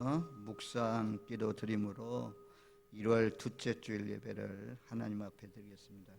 묵상 기도 드림으로 1월 둘째 주일 예배를 하나님 앞에 드리겠습니다.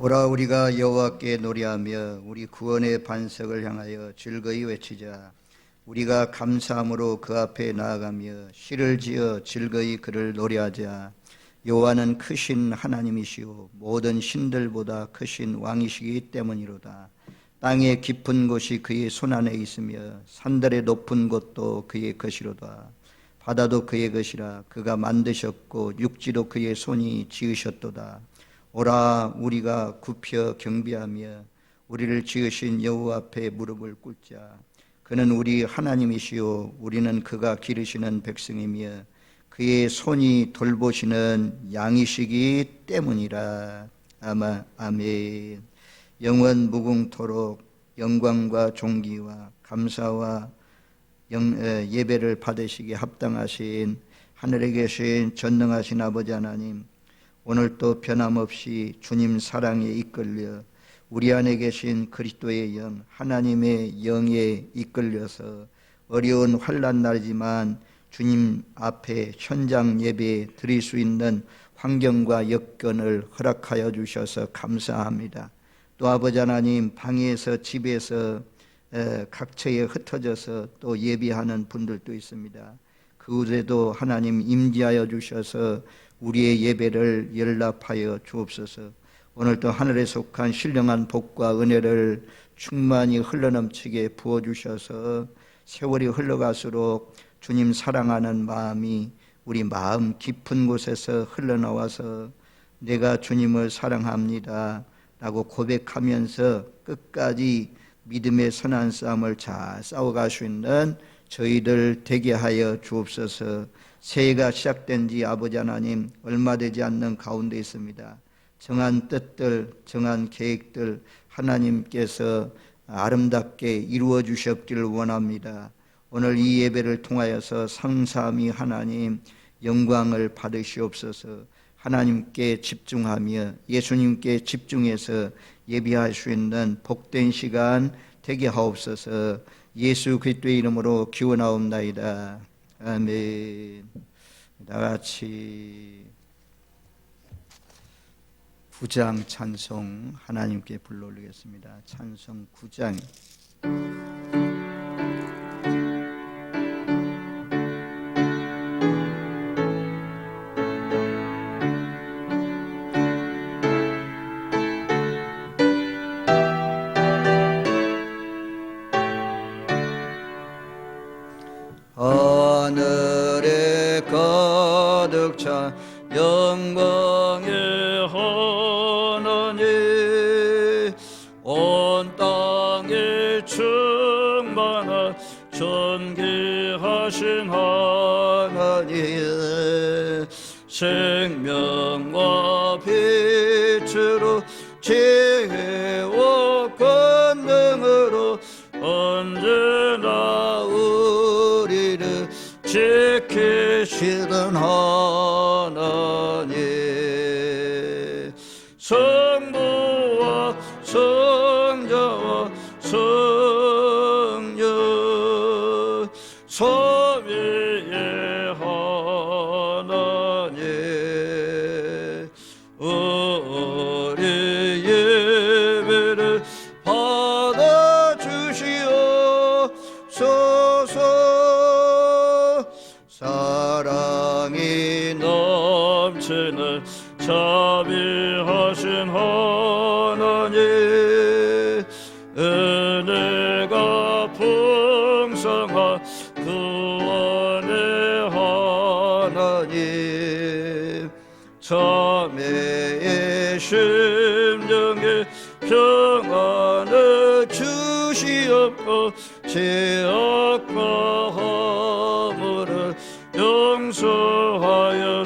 오라 우리가 여호와께 노래하며 우리 구원의 반석을 향하여 즐거이 외치자. 우리가 감사함으로 그 앞에 나아가며 시를 지어 즐거이 그를 노래하자. 여호와는 크신 하나님이시오 모든 신들보다 크신 왕이시기 때문이로다. 땅의 깊은 곳이 그의 손안에 있으며 산들의 높은 곳도 그의 것이로다. 바다도 그의 것이라. 그가 만드셨고 육지도 그의 손이 지으셨도다. 오라 우리가 굽혀 경배하며 우리를 지으신 여호와 앞에 무릎을 꿇자. 그는 우리 하나님이시오 우리는 그가 기르시는 백성이며 그의 손이 돌보시는 양이시기 때문이라. 아멘. 영원 무궁토록 영광과 존귀와 감사와 예배를 받으시기에 합당하신 하늘에 계신 전능하신 아버지 하나님, 오늘도 변함없이 주님 사랑에 이끌려 우리 안에 계신 그리스도의 영, 하나님의 영에 이끌려서 어려운 환난 날이지만 주님 앞에 현장 예배 드릴 수 있는 환경과 여건을 허락하여 주셔서 감사합니다. 또 아버지 하나님, 방에서 집에서 각처에 흩어져서 또 예배하는 분들도 있습니다. 그곳에도 하나님 임재하여 주셔서 우리의 예배를 연락하여 주옵소서. 오늘도 하늘에 속한 신령한 복과 은혜를 충만히 흘러넘치게 부어주셔서 세월이 흘러갈수록 주님 사랑하는 마음이 우리 마음 깊은 곳에서 흘러나와서 내가 주님을 사랑합니다 라고 고백하면서 끝까지 믿음의 선한 싸움을 잘 싸워갈 수 있는 저희들 되게 하여 주옵소서. 새해가 시작된 지 아버지 하나님 얼마 되지 않는 가운데 있습니다. 정한 뜻들, 정한 계획들 하나님께서 아름답게 이루어 주셨기를 원합니다. 오늘 이 예배를 통하여서 성삼위 하나님 영광을 받으시옵소서. 하나님께 집중하며 예수님께 집중해서 예배할 수 있는 복된 시간 되게 하옵소서. 예수 그리스도의 이름으로 기원하옵나이다. 아멘. 다같이 9장 찬송 하나님께 불러 올리겠습니다. 찬송 9장. 하늘에 가득 찬 영광의 하나님, 온 땅에 충만한 존귀하신 하나님, 생명과 빛으로 지혜와 권능으로 언제나 우리를 지키시던 하나님, 성부와 성자와 성령 삼위의 하나님, 우리 예배를 받아주시옵소서. 사랑이 넘치는 자비하신 하나님, 은혜 은혜가 풍성한 구원의 하나님, 자매의 심령에 평안을 주시옵고 죄악과 허물을 용서하여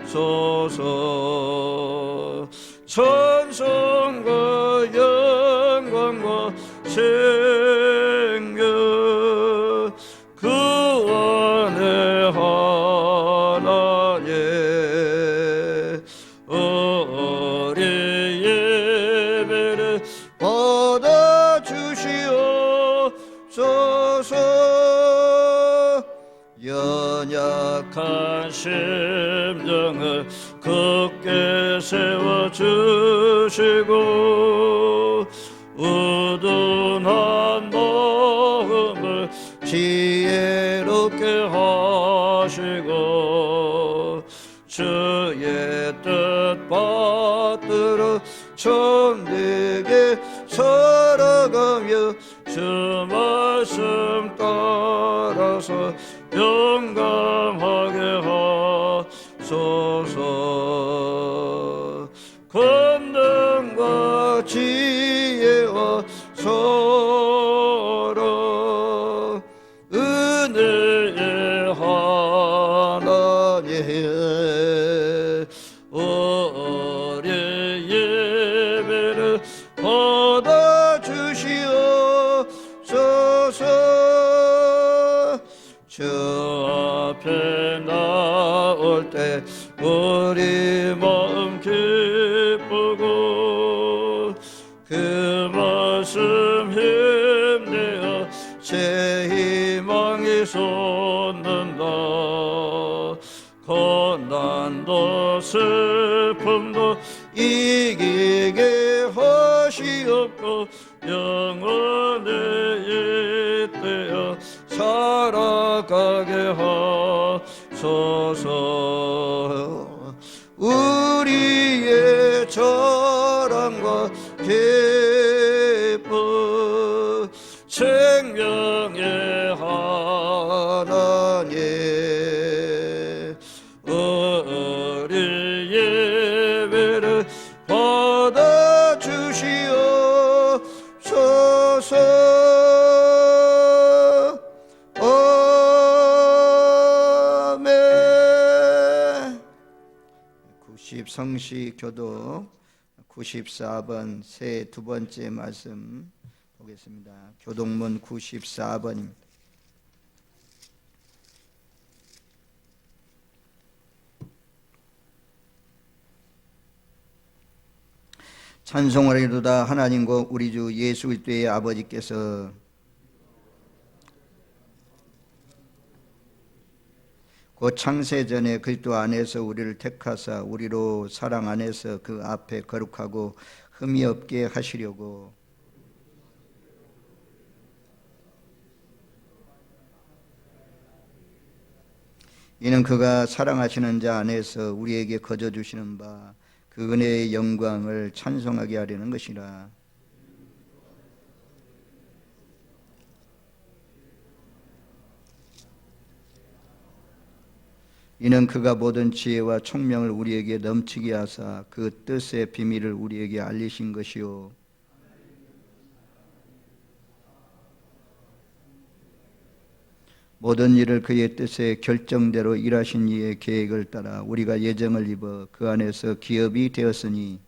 주소서. 찬송과 영광과 생명 구원의 하나님, 우리 예배를 받아주시옵소서. 연약한 심령을 굳게 세워주시고 우둔한 마음을 지혜롭게 하시고 주의 뜻 받들어 참되게 살아가며 주 말씀 따라서 용감하게 하소서. 권능과 지혜와 사랑 은혜의 하나님, 우리 예배를 받아주시옵소서. 주 앞에 나올 때 우리 마음 기쁘고 그 말씀 힘내어 제 희망이 솟는다. 고난도 슬픔도 이기게 하시옵고 영원히 잇대어 살아가게 하소서. 우리의 자랑과 기쁨 생명의 하나님, 우리 예배를 받아주시옵소서. 아멘. 90성시 교독 94번 새 두 번째 말씀 보겠습니다. 교독문 94번입니다. 찬송하리로다. 하나님과 우리 주 예수 그리스도의 아버지께서 곧 창세전에 그리스도 안에서 우리를 택하사 우리로 사랑 안에서 그 앞에 거룩하고 흠이 없게 하시려고 이는 그가 사랑하시는 자 안에서 우리에게 거저 주시는 바 그 은혜의 영광을 찬송하게 하려는 것이라. 이는 그가 모든 지혜와 총명을 우리에게 넘치게 하사 그 뜻의 비밀을 우리에게 알리신 것이요 모든 일을 그의 뜻의 결정대로 일하신 이의 계획을 따라 우리가 예정을 입어 그 안에서 기업이 되었으니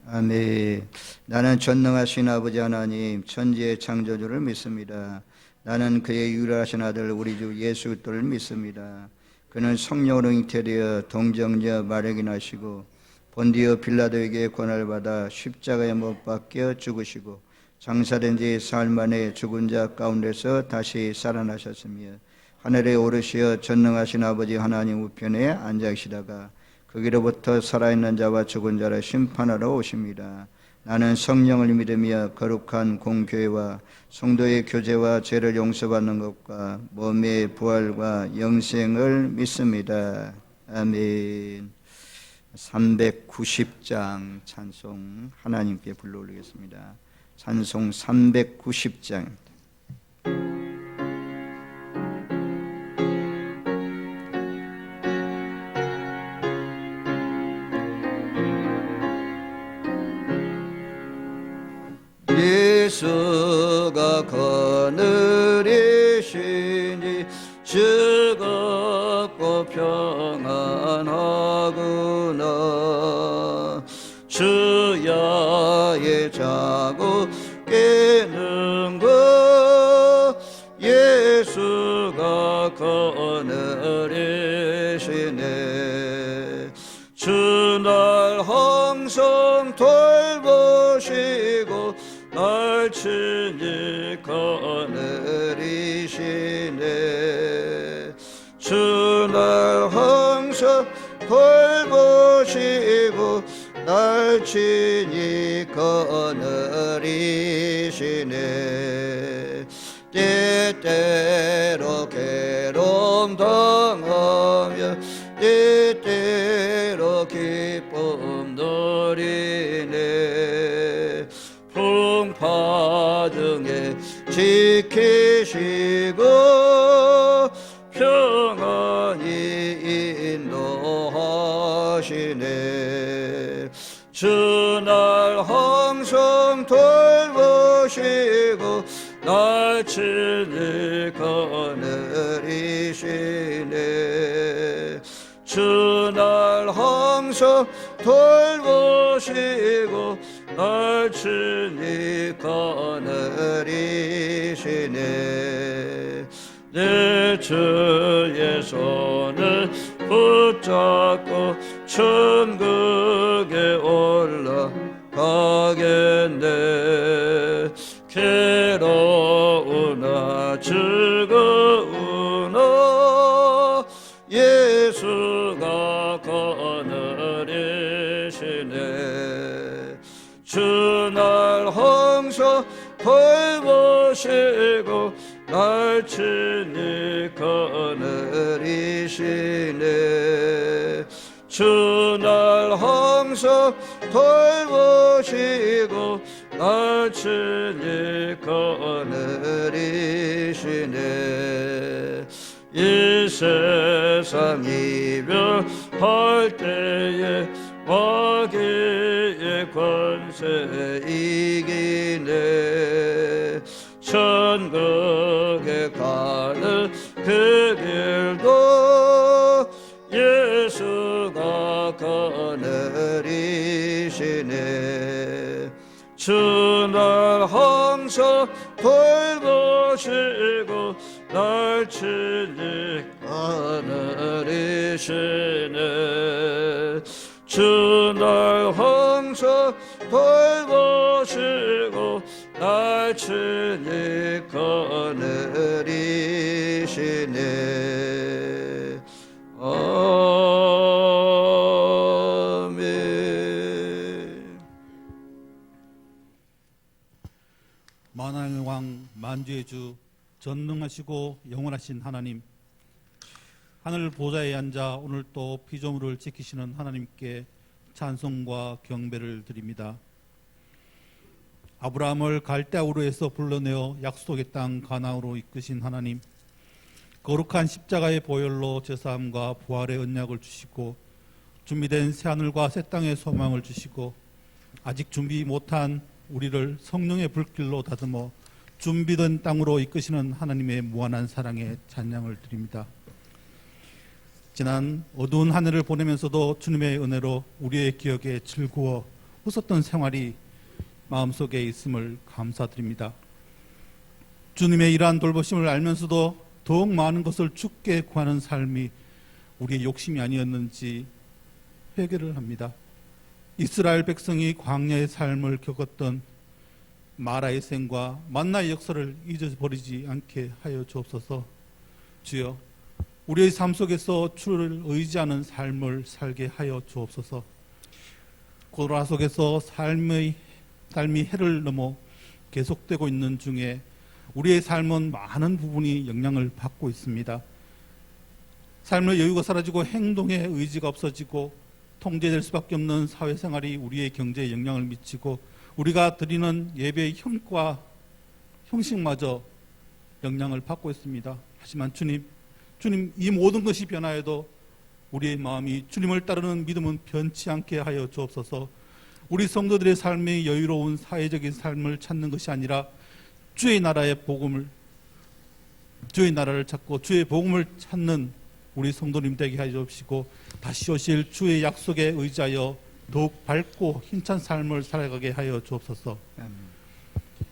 아멘. 나는 전능하신 아버지 하나님 천지의 창조주를 믿습니다. 나는 그의 유일하신 아들 우리 주 예수 그리스도를 믿습니다. 그는 성령으로 잉태되어 동정녀 마리아에게 나시고 본디오 빌라도에게 권한을 받아 십자가에 못 박혀 죽으시고 장사된 지 사흘 만에 죽은 자 가운데서 다시 살아나셨으며 하늘에 오르시어 전능하신 아버지 하나님 우편에 앉아 계시다가 거기로부터 살아있는 자와 죽은 자를 심판하러 오십니다. 나는 성령을 믿으며 거룩한 공교회와 성도의 교제와 죄를 용서받는 것과 몸의 부활과 영생을 믿습니다. 아멘. 390장 찬송 하나님께 불러 올리겠습니다. 찬송 390장. 예수가 그늘이시니 즐겁고 평안하구나. 주야의 자고 깨는 것 예수가 그늘이시네. 주날 항상 돌보시고 날 친히 거느리시네. 주날 항상 돌보시고 날 친히 거느리시네. 때때로 괴로움 당하며 때때로 기쁨 누리네. 풍파 등에 지키시고 평안히 인도하시네. 주날 항상 돌보시고 날 친히 거느리시네. 주날 항상 돌보시고 날 친히 거느리시네. 내 주의 손을 붙잡고 천국에 올라가겠네. 괴로우나 즐거우나 예수가 거느리시네. 주날 항상 돌보시고 날 친히 거느리시네. 주날 항상 돌보시고 날 친히 거느리시네. 이 세상 이별할 때에 마귀의 권세 이기네. 천국에 가는 그 길도 예수가 거느리시네. 주날 항상 돌보시고 날 친히 거느리시네. 주날 항상 돌보시고 날 친히 거느리시네. 아멘. 만왕의 왕 만주의 주 전능하시고 영원하신 하나님, 하늘 보좌에 앉아 오늘 또 피조물을 지키시는 하나님께 찬송과 경배를 드립니다. 아브라함을 갈대아우르에서 불러내어 약속의 땅 가나안으로 이끄신 하나님, 거룩한 십자가의 보혈로 제사함과 부활의 언약을 주시고 준비된 새하늘과 새 땅의 소망을 주시고 아직 준비 못한 우리를 성령의 불길로 다듬어 준비된 땅으로 이끄시는 하나님의 무한한 사랑에 찬양을 드립니다. 지난 어두운 한 해를 보내면서도 주님의 은혜로 우리의 기억에 즐거워 웃었던 생활이 마음속에 있음을 감사드립니다. 주님의 이러한 돌보심을 알면서도 더욱 많은 것을 주께 구하는 삶이 우리의 욕심이 아니었는지 회개를 합니다. 이스라엘 백성이 광야의 삶을 겪었던 마라의 생과 만나의 역사를 잊어버리지 않게 하여 주옵소서. 주여, 우리의 삶 속에서 주를 의지하는 삶을 살게 하여 주옵소서. 코로나 속에서 삶이 해를 넘어 계속되고 있는 중에 우리의 삶은 많은 부분이 영향을 받고 있습니다. 삶의 여유가 사라지고 행동의 의지가 없어지고 통제될 수밖에 없는 사회생활이 우리의 경제에 영향을 미치고 우리가 드리는 예배의 형과 형식마저 영향을 받고 있습니다. 하지만 주님 이 모든 것이 변하여도 우리의 마음이 주님을 따르는 믿음은 변치 않게 하여 주옵소서. 우리 성도들의 삶의 여유로운 사회적인 삶을 찾는 것이 아니라 주의 나라를 찾고 주의 복음을 찾는 우리 성도님 되게 하여 주옵시고 다시 오실 주의 약속에 의지하여 더욱 밝고 힘찬 삶을 살아가게 하여 주옵소서. 아멘.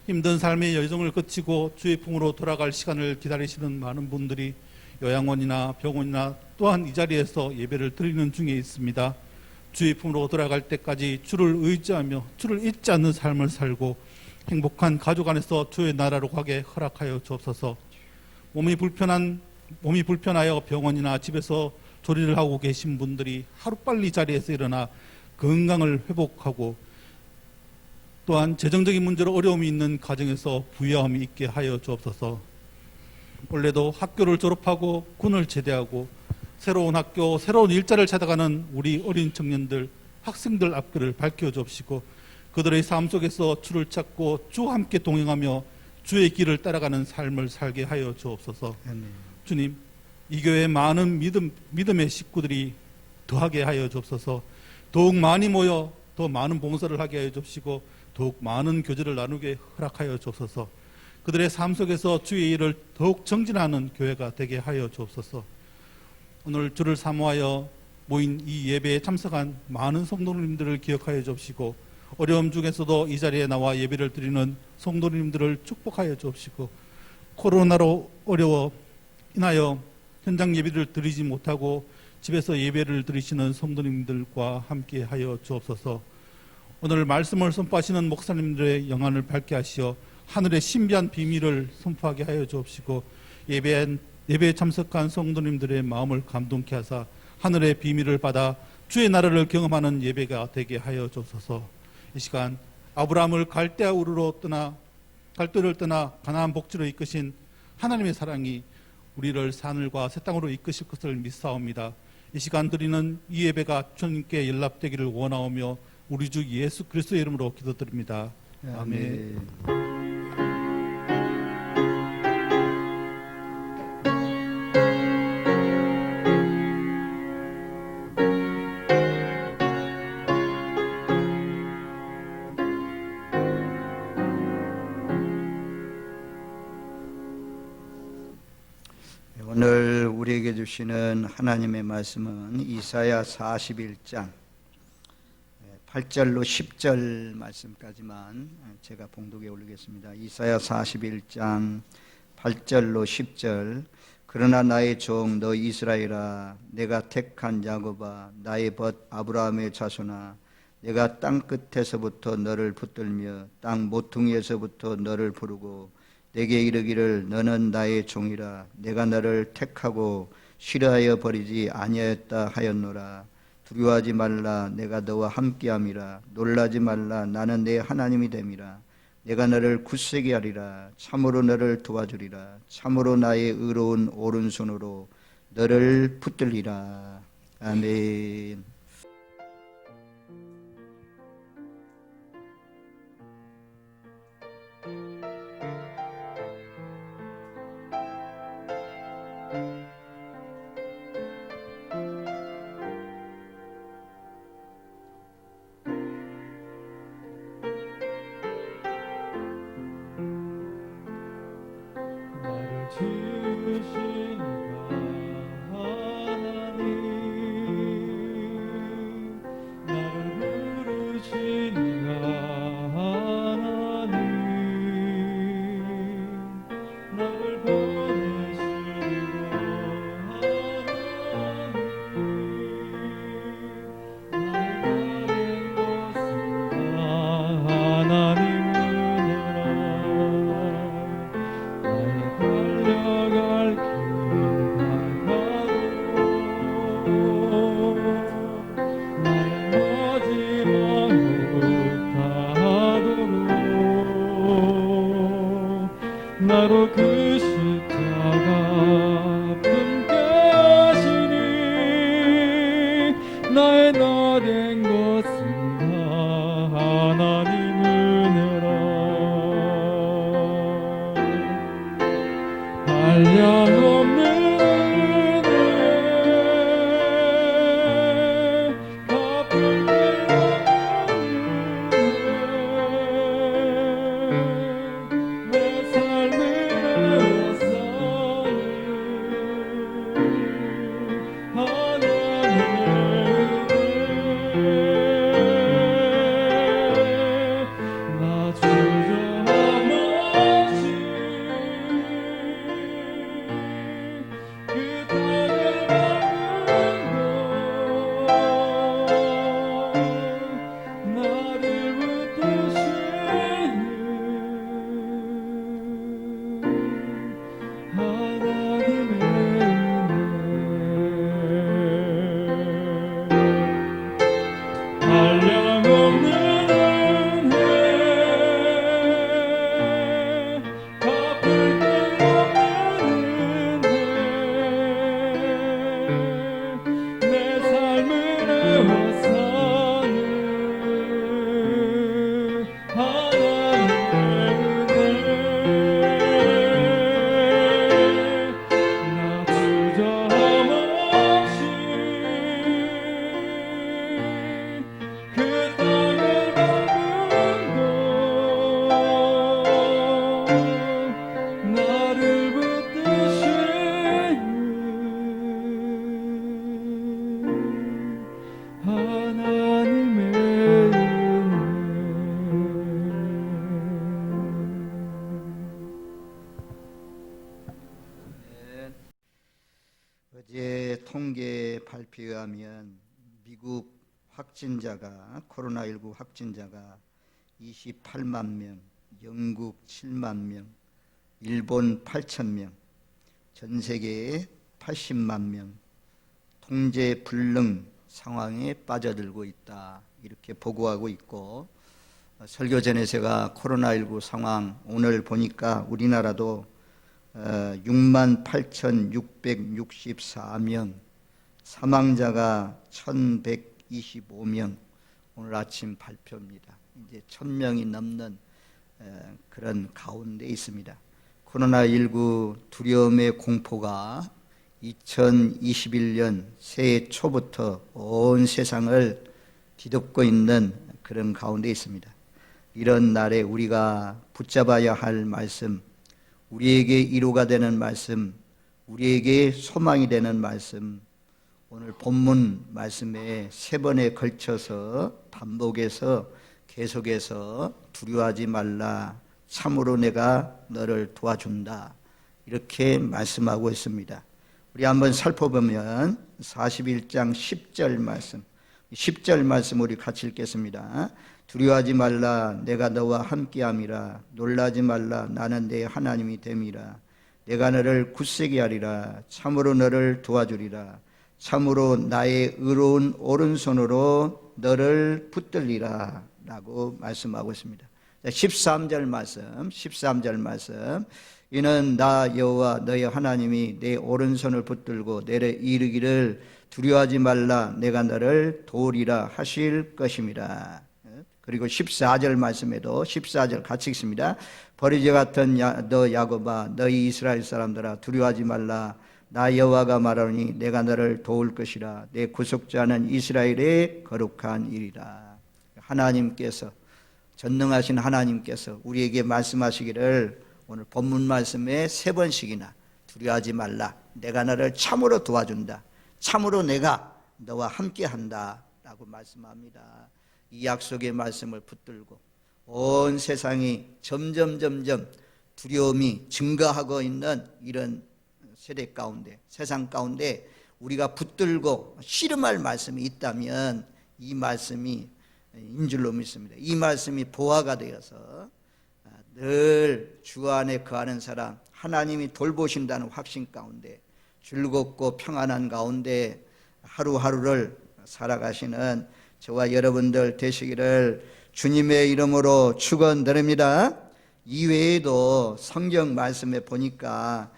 힘든 삶의 여정을 거치고 주의 품으로 돌아갈 시간을 기다리시는 많은 분들이 요양원이나 병원이나 또한 이 자리에서 예배를 드리는 중에 있습니다. 주의 품으로 돌아갈 때까지 주를 의지하며 주를 잊지 않는 삶을 살고 행복한 가족 안에서 주의 나라로 가게 허락하여 주옵소서. 몸이 불편하여 병원이나 집에서 조리를 하고 계신 분들이 하루빨리 자리에서 일어나 건강을 회복하고 또한 재정적인 문제로 어려움이 있는 가정에서 부유함이 있게 하여 주옵소서. 올해도 학교를 졸업하고 군을 제대하고 새로운 학교, 새로운 일자리를 찾아가는 우리 어린 청년들, 학생들 앞길을 밝혀 주옵시고 그들의 삶 속에서 주를 찾고 주와 함께 동행하며 주의 길을 따라가는 삶을 살게 하여 주옵소서. 아멘. 주님, 이 교회에 많은 믿음의 식구들이 더하게 하여 주옵소서. 더욱 많이 모여 더 많은 봉사를 하게 하여 주옵시고 더욱 많은 교제를 나누게 허락하여 주옵소서. 그들의 삶 속에서 주의 일을 더욱 정진하는 교회가 되게 하여 주옵소서. 오늘 주를 사모하여 모인 이 예배에 참석한 많은 성도님들을 기억하여 주옵시고 어려움 중에서도 이 자리에 나와 예배를 드리는 성도님들을 축복하여 주옵시고 코로나로 어려워 인하여 현장 예배를 드리지 못하고 집에서 예배를 드리시는 성도님들과 함께 하여 주옵소서. 오늘 말씀을 선포하시는 목사님들의 영안을 밝게 하시어 하늘의 신비한 비밀을 선포하게 하여 주옵시고 예배에 참석한 성도님들의 마음을 감동케 하사 하늘의 비밀을 받아 주의 나라를 경험하는 예배가 되게 하여 주옵소서. 이 시간 아브라함을 갈대아 우르로 갈대를 떠나 가나안 복지로 이끄신 하나님의 사랑이 우리를 하늘과 새 땅으로 이끄실 것을 믿사옵니다. 이 시간 드리는 이 예배가 주님께 연락되기를 원하오며 우리 주 예수 그리스도의 이름으로 기도드립니다. 아멘. 오늘 우리에게 주시는 하나님의 말씀은 이사야 41장 8절로 10절 말씀까지만 제가 봉독에 올리겠습니다. 이사야 41장 8절로 10절. 그러나 나의 종 너 이스라엘아, 내가 택한 야곱아, 나의 벗 아브라함의 자손아, 내가 땅 끝에서부터 너를 붙들며 땅 모퉁이에서부터 너를 부르고 내게 이르기를 너는 나의 종이라. 내가 너를 택하고 싫어하여 버리지 아니하였다 하였노라. 두려워하지 말라. 내가 너와 함께함이라. 놀라지 말라. 나는 내 하나님이 됨이라. 내가 너를 굳세게 하리라. 참으로 너를 도와주리라. 참으로 나의 의로운 오른손으로 너를 붙들리라. 아멘. 지으신 하나님 코로나19 확진자가 28만 명, 영국 7만 명, 일본 8천 명, 전 세계에 80만 명, 통제 불능 상황에 빠져들고 있다. 이렇게 보고하고 있고, 설교 전에 제가 코로나19 상황 오늘 보니까 우리나라도 68,664명, 사망자가 1,125명, 오늘 아침 발표입니다. 이제 1,000명이 넘는 그런 가운데 있습니다. 코로나19 두려움의 공포가 2021년 새해 초부터 온 세상을 뒤덮고 있는 그런 가운데 있습니다. 이런 날에 우리가 붙잡아야 할 말씀, 우리에게 위로가 되는 말씀, 우리에게 소망이 되는 말씀, 오늘 본문 말씀에 3번에 걸쳐서 반복해서 계속해서 두려워하지 말라, 참으로 내가 너를 도와준다, 이렇게 말씀하고 있습니다. 우리 한번 살펴보면 41장 10절 말씀, 10절 말씀 우리 같이 읽겠습니다. 두려워하지 말라, 내가 너와 함께함이라. 놀라지 말라, 나는 내 하나님이 됨이라. 내가 너를 굳세게 하리라. 참으로 너를 도와주리라. 참으로 나의 의로운 오른손으로 너를 붙들리라, 라고 말씀하고 있습니다. 13절 말씀, 이는 나 여호와 너의 하나님이 내 오른손을 붙들고 내려 이르기를 두려워하지 말라, 내가 너를 도우리라 하실 것임이라. 그리고 14절 말씀에도 14절 같이 읽습니다. 버리지 같은 너 야곱아, 너희 이스라엘 사람들아, 두려워하지 말라, 나 여호와가 말하노니 내가 너를 도울 것이라. 내 구속자는 이스라엘의 거룩한 이리라. 하나님께서, 전능하신 하나님께서 우리에게 말씀하시기를 오늘 본문 말씀에 3번씩이나 두려워하지 말라, 내가 너를 참으로 도와준다, 참으로 내가 너와 함께한다 라고 말씀합니다. 이 약속의 말씀을 붙들고 온 세상이 점점 두려움이 증가하고 있는 이런 세대 가운데, 세상 가운데 우리가 붙들고 씨름할 말씀이 있다면 이 말씀이 인 줄로 믿습니다. 이 말씀이 보화가 되어서 늘 주 안에 거하는 사람, 하나님이 돌보신다는 확신 가운데 즐겁고 평안한 가운데 하루하루를 살아가시는 저와 여러분들 되시기를 주님의 이름으로 축원드립니다. 이외에도 성경 말씀에 보니까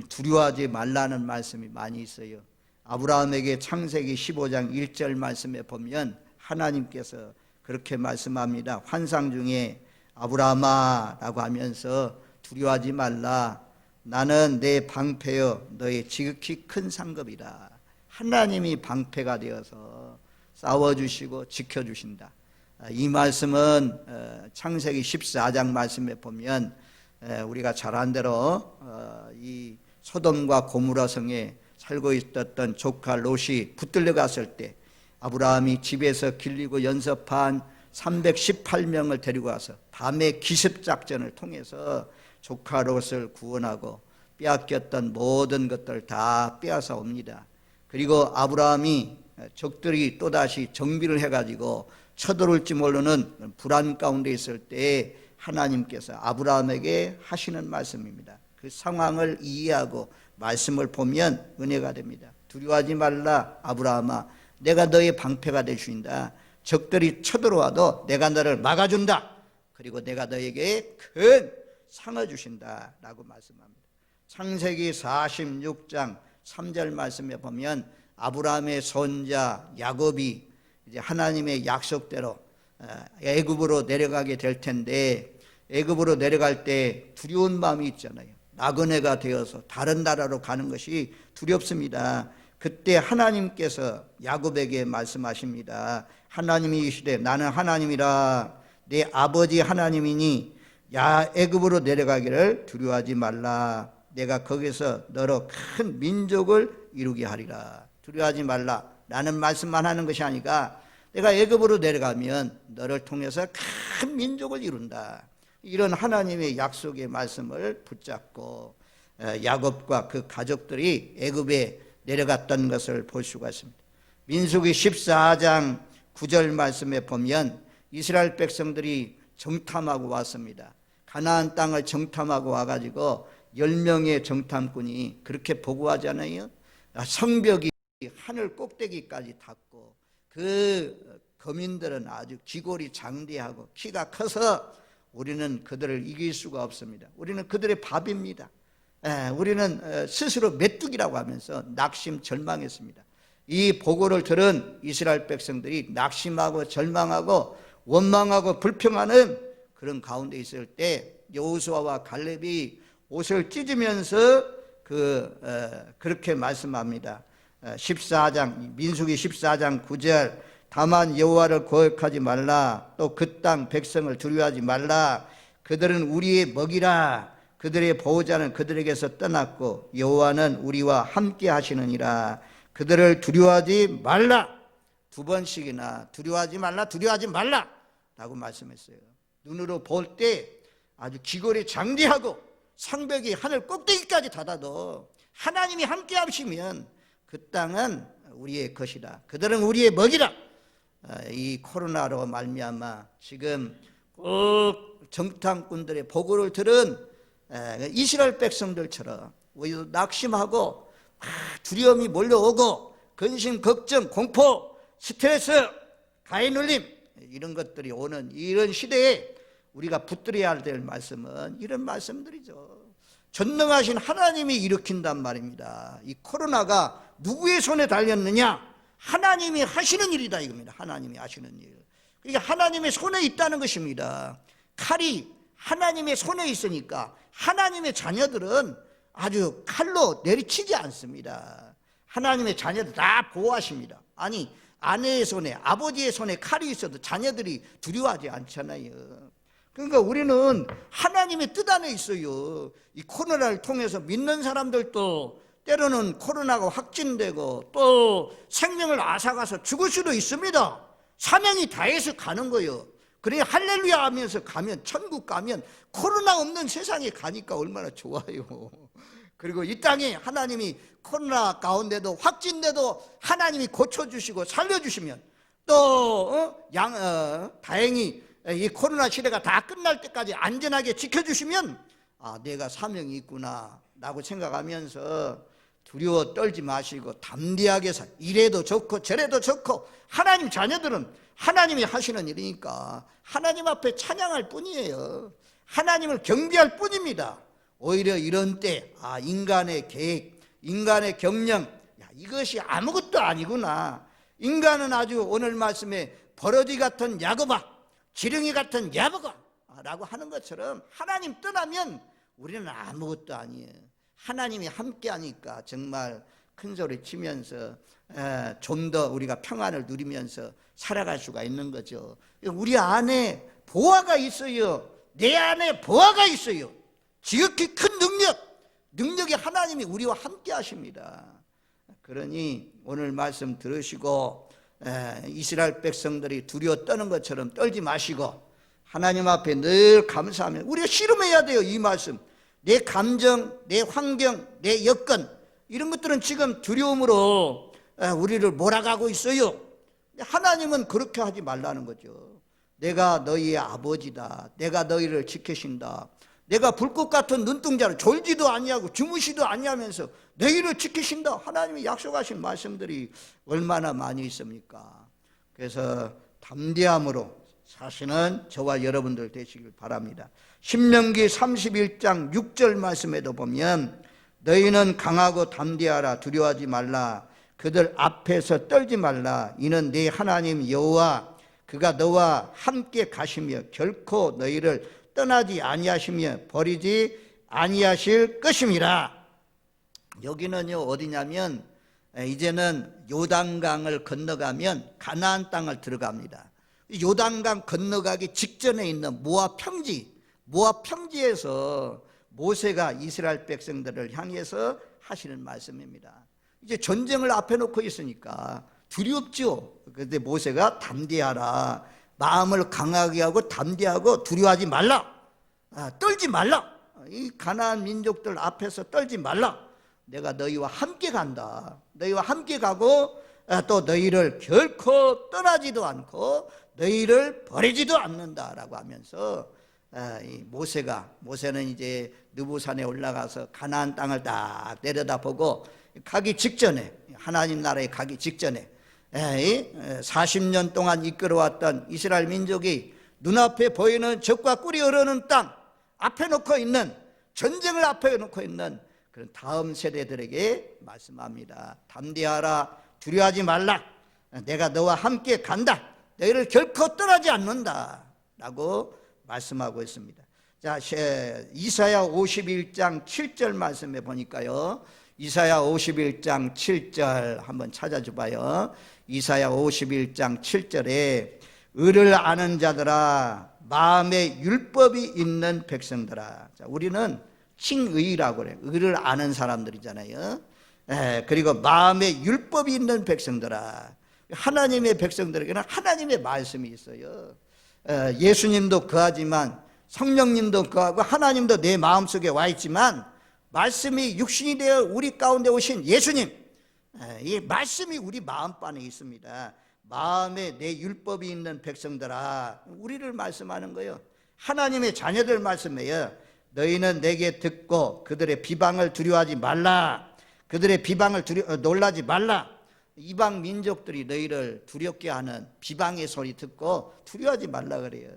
두려워하지 말라는 말씀이 많이 있어요. 아브라함에게 창세기 15장 1절 말씀에 보면 하나님께서 그렇게 말씀합니다. 환상 중에 아브라함아 라고 하면서 두려워하지 말라, 나는 내 방패여 너의 지극히 큰 상급이다. 하나님이 방패가 되어서 싸워주시고 지켜주신다. 이 말씀은 창세기 14장 말씀에 보면 우리가 잘 아는 대로 이 소돔과 고모라 성에 살고 있었던 조카 롯이 붙들려 갔을 때 아브라함이 집에서 길리고 연습한 318명을 데리고 와서 밤에 기습작전을 통해서 조카 롯을 구원하고 빼앗겼던 모든 것들을 다 빼앗아 옵니다. 그리고 아브라함이 적들이 또다시 정비를 해가지고 쳐들어올지 모르는 불안 가운데 있을 때 하나님께서 아브라함에게 하시는 말씀입니다. 그 상황을 이해하고 말씀을 보면 은혜가 됩니다. 두려워하지 말라 아브라함아, 내가 너의 방패가 될 주인다. 적들이 쳐들어와도 내가 너를 막아준다. 그리고 내가 너에게 큰 상을 주신다 라고 말씀합니다. 창세기 46장 3절 말씀에 보면 아브라함의 손자 야곱이 이제 하나님의 약속대로 애굽으로 내려가게 될 텐데, 애굽으로 내려갈 때 두려운 마음이 있잖아요. 나그네가 되어서 다른 나라로 가는 것이 두렵습니다. 그때 하나님께서 야곱에게 말씀하십니다. 하나님이 이르시되 나는 하나님이라, 내 아버지 하나님이니 야 애굽으로 내려가기를 두려워하지 말라. 내가 거기서 너로 큰 민족을 이루게 하리라. 두려워하지 말라 라는 말씀만 하는 것이 아니라 내가 애굽으로 내려가면 너를 통해서 큰 민족을 이룬다. 이런 하나님의 약속의 말씀을 붙잡고 야곱과 그 가족들이 애굽에 내려갔던 것을 볼 수가 있습니다. 민수기 14장 9절 말씀에 보면 이스라엘 백성들이 정탐하고 왔습니다. 가나안 땅을 정탐하고 와가지고 10명의 정탐꾼이 그렇게 보고하잖아요. 성벽이 하늘 꼭대기까지 닿고 그 거민들은 아주 기골이 장대하고 키가 커서 우리는 그들을 이길 수가 없습니다. 우리는 그들의 밥입니다. 우리는 스스로 메뚜기라고 하면서 낙심 절망했습니다. 이 보고를 들은 이스라엘 백성들이 낙심하고 절망하고 원망하고 불평하는 그런 가운데 있을 때 여호수아와 갈렙이 옷을 찢으면서 그렇게 말씀합니다. 14장 민수기 14장 9절 다만 여호와를 거역하지 말라. 또 그 땅 백성을 두려워하지 말라. 그들은 우리의 먹이라. 그들의 보호자는 그들에게서 떠났고 여호와는 우리와 함께 하시느니라. 그들을 두려워하지 말라. 2번씩이나 두려워하지 말라, 두려워하지 말라 라고 말씀했어요. 눈으로 볼 때 아주 기골이 장대하고 성벽이 하늘 꼭대기까지 닿아도 하나님이 함께 하시면 그 땅은 우리의 것이다. 그들은 우리의 먹이라. 이 코로나로 말미암아 지금 꼭 정탐꾼들의 보고를 들은 이스라엘 백성들처럼 우리도 낙심하고 두려움이 몰려오고 근심, 걱정, 공포, 스트레스, 가해눌림 이런 것들이 오는 이런 시대에 우리가 붙들어야 될 말씀은 이런 말씀들이죠. 전능하신 하나님이 일으킨단 말입니다. 이 코로나가 누구의 손에 달렸느냐? 하나님이 하시는 일이다 이겁니다. 하나님이 하시는 일. 그러니까 하나님의 손에 있다는 것입니다. 칼이 하나님의 손에 있으니까 하나님의 자녀들은 아주 칼로 내리치지 않습니다. 하나님의 자녀들 다 보호하십니다. 아니 아내의 손에 아버지의 손에 칼이 있어도 자녀들이 두려워하지 않잖아요. 그러니까 우리는 하나님의 뜻 안에 있어요. 이 코로나를 통해서 믿는 사람들도 때로는 코로나가 확진되고 또 생명을 앗아가서 죽을 수도 있습니다. 사명이 다해서 가는 거예요. 그래 할렐루야 하면서 가면 천국 가면 코로나 없는 세상에 가니까 얼마나 좋아요. 그리고 이 땅에 하나님이 코로나 가운데도 확진돼도 하나님이 고쳐주시고 살려주시면 또 다행히 이 코로나 시대가 다 끝날 때까지 안전하게 지켜주시면 내가 사명이 있구나 라고 생각하면서 두려워 떨지 마시고 담대하게 이래도 좋고 저래도 좋고 하나님 자녀들은 하나님이 하시는 일이니까 하나님 앞에 찬양할 뿐이에요. 하나님을 경배할 뿐입니다. 오히려 이런 때 인간의 계획, 인간의 경영 이것이 아무것도 아니구나. 인간은 아주 오늘 말씀에 버러지 같은 야곱아, 지렁이 같은 야곱아 라고 하는 것처럼 하나님 떠나면 우리는 아무것도 아니에요. 하나님이 함께 하니까 정말 큰 소리 치면서 좀 더 우리가 평안을 누리면서 살아갈 수가 있는 거죠. 우리 안에 보화가 있어요. 내 안에 보화가 있어요. 지극히 큰 능력이 하나님이 우리와 함께 하십니다. 그러니 오늘 말씀 들으시고 이스라엘 백성들이 두려워 떠는 것처럼 떨지 마시고 하나님 앞에 늘 감사하면 우리가 씨름해야 돼요. 이 말씀 내 감정, 내 환경, 내 여건 이런 것들은 지금 두려움으로 우리를 몰아가고 있어요. 하나님은 그렇게 하지 말라는 거죠. 내가 너희의 아버지다. 내가 너희를 지키신다. 내가 불꽃 같은 눈동자로 졸지도 아니하고 주무시도 아니하면서 너희를 지키신다. 하나님이 약속하신 말씀들이 얼마나 많이 있습니까? 그래서 담대함으로 사시는 저와 여러분들 되시길 바랍니다. 신명기 31장 6절 말씀에도 보면 너희는 강하고 담대하라. 두려워하지 말라. 그들 앞에서 떨지 말라. 이는 네 하나님 여호와 그가 너와 함께 가시며 결코 너희를 떠나지 아니하시며 버리지 아니하실 것임이라. 여기는요 어디냐면 이제는 요단강을 건너가면 가나안 땅을 들어갑니다. 요단강 건너가기 직전에 있는 모압 평지에서 모세가 이스라엘 백성들을 향해서 하시는 말씀입니다. 이제 전쟁을 앞에 놓고 있으니까 두렵죠. 그런데 모세가 담대하라. 마음을 강하게 하고 담대하고 두려워하지 말라. 떨지 말라. 이 가나안 민족들 앞에서 떨지 말라. 내가 너희와 함께 간다. 너희와 함께 가고 또 너희를 결코 떠나지도 않고 너희를 버리지도 않는다라고 하면서 이 모세는 이제 느부산에 올라가서 가나안 땅을 딱 내려다보고 가기 직전에, 하나님 나라에 가기 직전에 40년 동안 이끌어왔던 이스라엘 민족이 눈앞에 보이는 적과 꿀이 흐르는 땅 앞에 놓고 있는, 전쟁을 앞에 놓고 있는 그런 다음 세대들에게 말씀합니다. 담대하라, 두려워하지 말라, 내가 너와 함께 간다, 너희를 결코 떠나지 않는다 라고 말씀하고 있습니다. 자, 이사야 51장 7절 말씀에 보니까요, 이사야 51장 7절 한번 찾아줘봐요. 이사야 51장 7절에 의를 아는 자들아, 마음에 율법이 있는 백성들아. 자, 우리는 칭의라고 그래요. 의를 아는 사람들이잖아요. 그리고 마음에 율법이 있는 백성들아. 하나님의 백성들에게는 하나님의 말씀이 있어요. 예수님도 거하지만, 성령님도 거하고, 하나님도 내 마음속에 와 있지만, 말씀이 육신이 되어 우리 가운데 오신 예수님, 이 말씀이 우리 마음판에 있습니다. 마음에 내 율법이 있는 백성들아, 우리를 말씀하는 거예요. 하나님의 자녀들 말씀이에요. 너희는 내게 듣고 그들의 비방을 두려워하지 말라. 그들의 비방을 놀라지 말라. 이방 민족들이 너희를 두렵게 하는 비방의 소리 듣고 두려워하지 말라 그래요.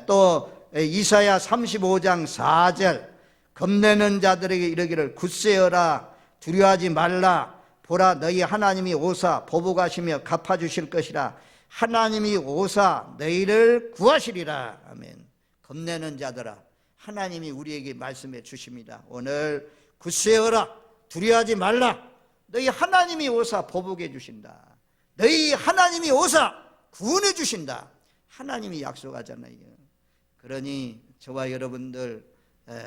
또 이사야 35장 4절, 겁내는 자들에게 이르기를 굳세어라, 두려워하지 말라. 보라, 너희 하나님이 오사 보복하시며 갚아주실 것이라. 하나님이 오사 너희를 구하시리라. 아멘. 겁내는 자들아, 하나님이 우리에게 말씀해 주십니다. 오늘 굳세어라, 두려워하지 말라. 너희 하나님이 오사 보복해 주신다. 너희 하나님이 오사 구원해 주신다. 하나님이 약속하잖아요. 그러니 저와 여러분들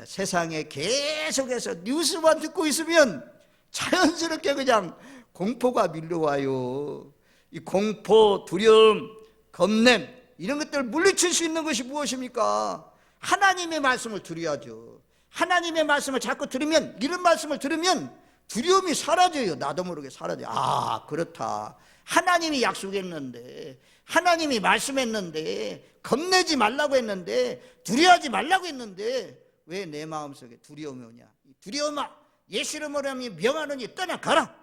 세상에 계속해서 뉴스만 듣고 있으면 자연스럽게 그냥 공포가 밀려와요. 이 공포, 두려움, 겁냄, 이런 것들을 물리칠 수 있는 것이 무엇입니까? 하나님의 말씀을 들어야죠. 하나님의 말씀을 자꾸 들으면, 이런 말씀을 들으면 두려움이 사라져요. 나도 모르게 사라져요. 아, 그렇다. 하나님이 약속했는데, 하나님이 말씀했는데, 겁내지 말라고 했는데, 두려워하지 말라고 했는데 왜 내 마음속에 두려움이 오냐? 두려움아, 예수 이름으로 명하노니 떠나가라.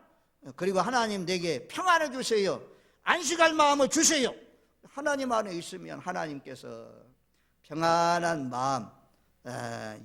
그리고 하나님 내게 평안을 주세요. 안식할 마음을 주세요. 하나님 안에 있으면 하나님께서 평안한 마음,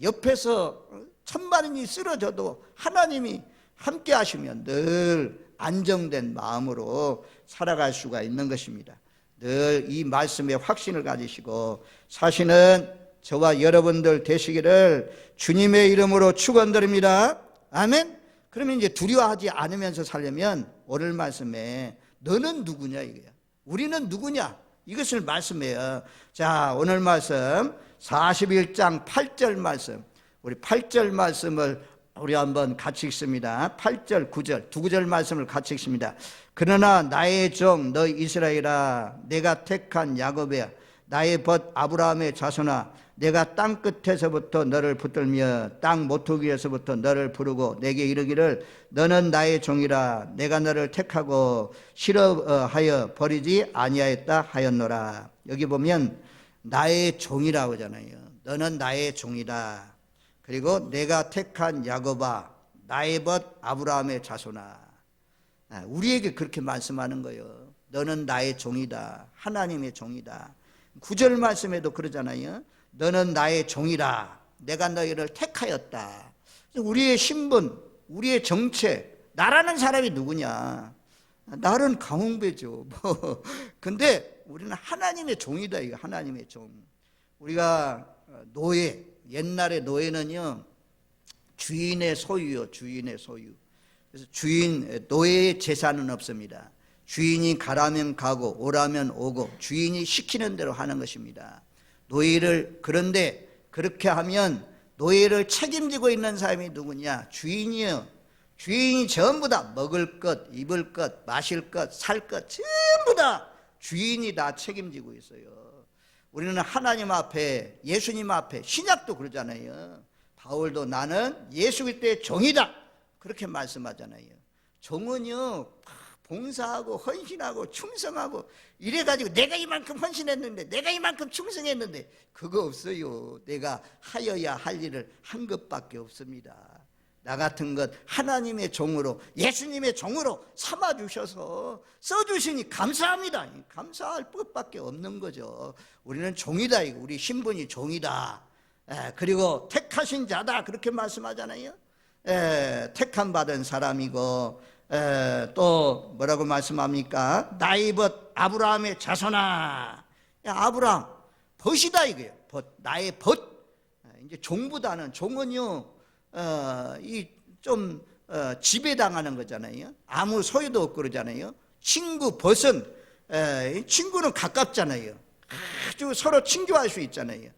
옆에서 천만인이 쓰러져도 하나님이 함께 하시면 늘 안정된 마음으로 살아갈 수가 있는 것입니다. 늘 이 말씀에 확신을 가지시고 사시는 저와 여러분들 되시기를 주님의 이름으로 축원드립니다. 아멘. 그러면 이제 두려워하지 않으면서 살려면 오늘 말씀에 너는 누구냐 이거야. 우리는 누구냐 이것을 말씀해요. 자, 오늘 말씀 41장 8절 말씀, 우리 8절 말씀을 우리 한번 같이 읽습니다. 8절 9절 두 구절 말씀을 같이 읽습니다. 그러나 나의 종 너 이스라엘아, 내가 택한 야곱이야, 나의 벗 아브라함의 자손아, 내가 땅 끝에서부터 너를 붙들며 땅 모퉁이에서부터 너를 부르고 내게 이르기를 너는 나의 종이라, 내가 너를 택하고 싫어하여 버리지 아니하였다 하였노라. 여기 보면 나의 종이라고 하잖아요. 너는 나의 종이다. 그리고 내가 택한 야곱아, 나의 벗 아브라함의 자손아. 우리에게 그렇게 말씀하는 거예요. 너는 나의 종이다. 하나님의 종이다. 9절 말씀에도 그러잖아요. 너는 나의 종이라, 내가 너희를 택하였다. 우리의 신분, 우리의 정체, 나라는 사람이 누구냐? 나는 강홍배죠. 근데 우리는 하나님의 종이다. 이거 하나님의 종. 우리가 노예, 옛날의 노예는요, 주인의 소유요, 주인의 소유. 그래서 노예의 재산은 없습니다. 주인이 가라면 가고 오라면 오고 주인이 시키는 대로 하는 것입니다. 노예를, 그런데 그렇게 하면 노예를 책임지고 있는 사람이 누구냐? 주인이요. 주인이 전부 다 먹을 것, 입을 것, 마실 것, 살 것 전부 다 주인이 다 책임지고 있어요. 우리는 하나님 앞에, 예수님 앞에, 신약도 그러잖아요. 바울도 나는 예수 그리스도의 종이다 그렇게 말씀하잖아요. 종은요 봉사하고 헌신하고 충성하고 이래가지고 내가 이만큼 헌신했는데 내가 이만큼 충성했는데 그거 없어요. 내가 하여야 할 일을 한 것밖에 없습니다. 나 같은 것 하나님의 종으로 예수님의 종으로 삼아주셔서 써주시니 감사합니다. 감사할 것밖에 없는 거죠. 우리는 종이다. 우리 신분이 종이다. 그리고 택하신 자다 그렇게 말씀하잖아요. 택함 받은 사람이고 또 뭐라고 말씀합니까? 나의 벗 아브라함의 자손아. 아브라함 벗이다 이거예요. 벗 나의 벗. 이제 종보다는 종은요 좀 지배당하는 거잖아요. 아무 소유도 없고 그러잖아요. 친구 벗은 친구는 가깝잖아요. 아주 서로 친교할 수 있잖아요.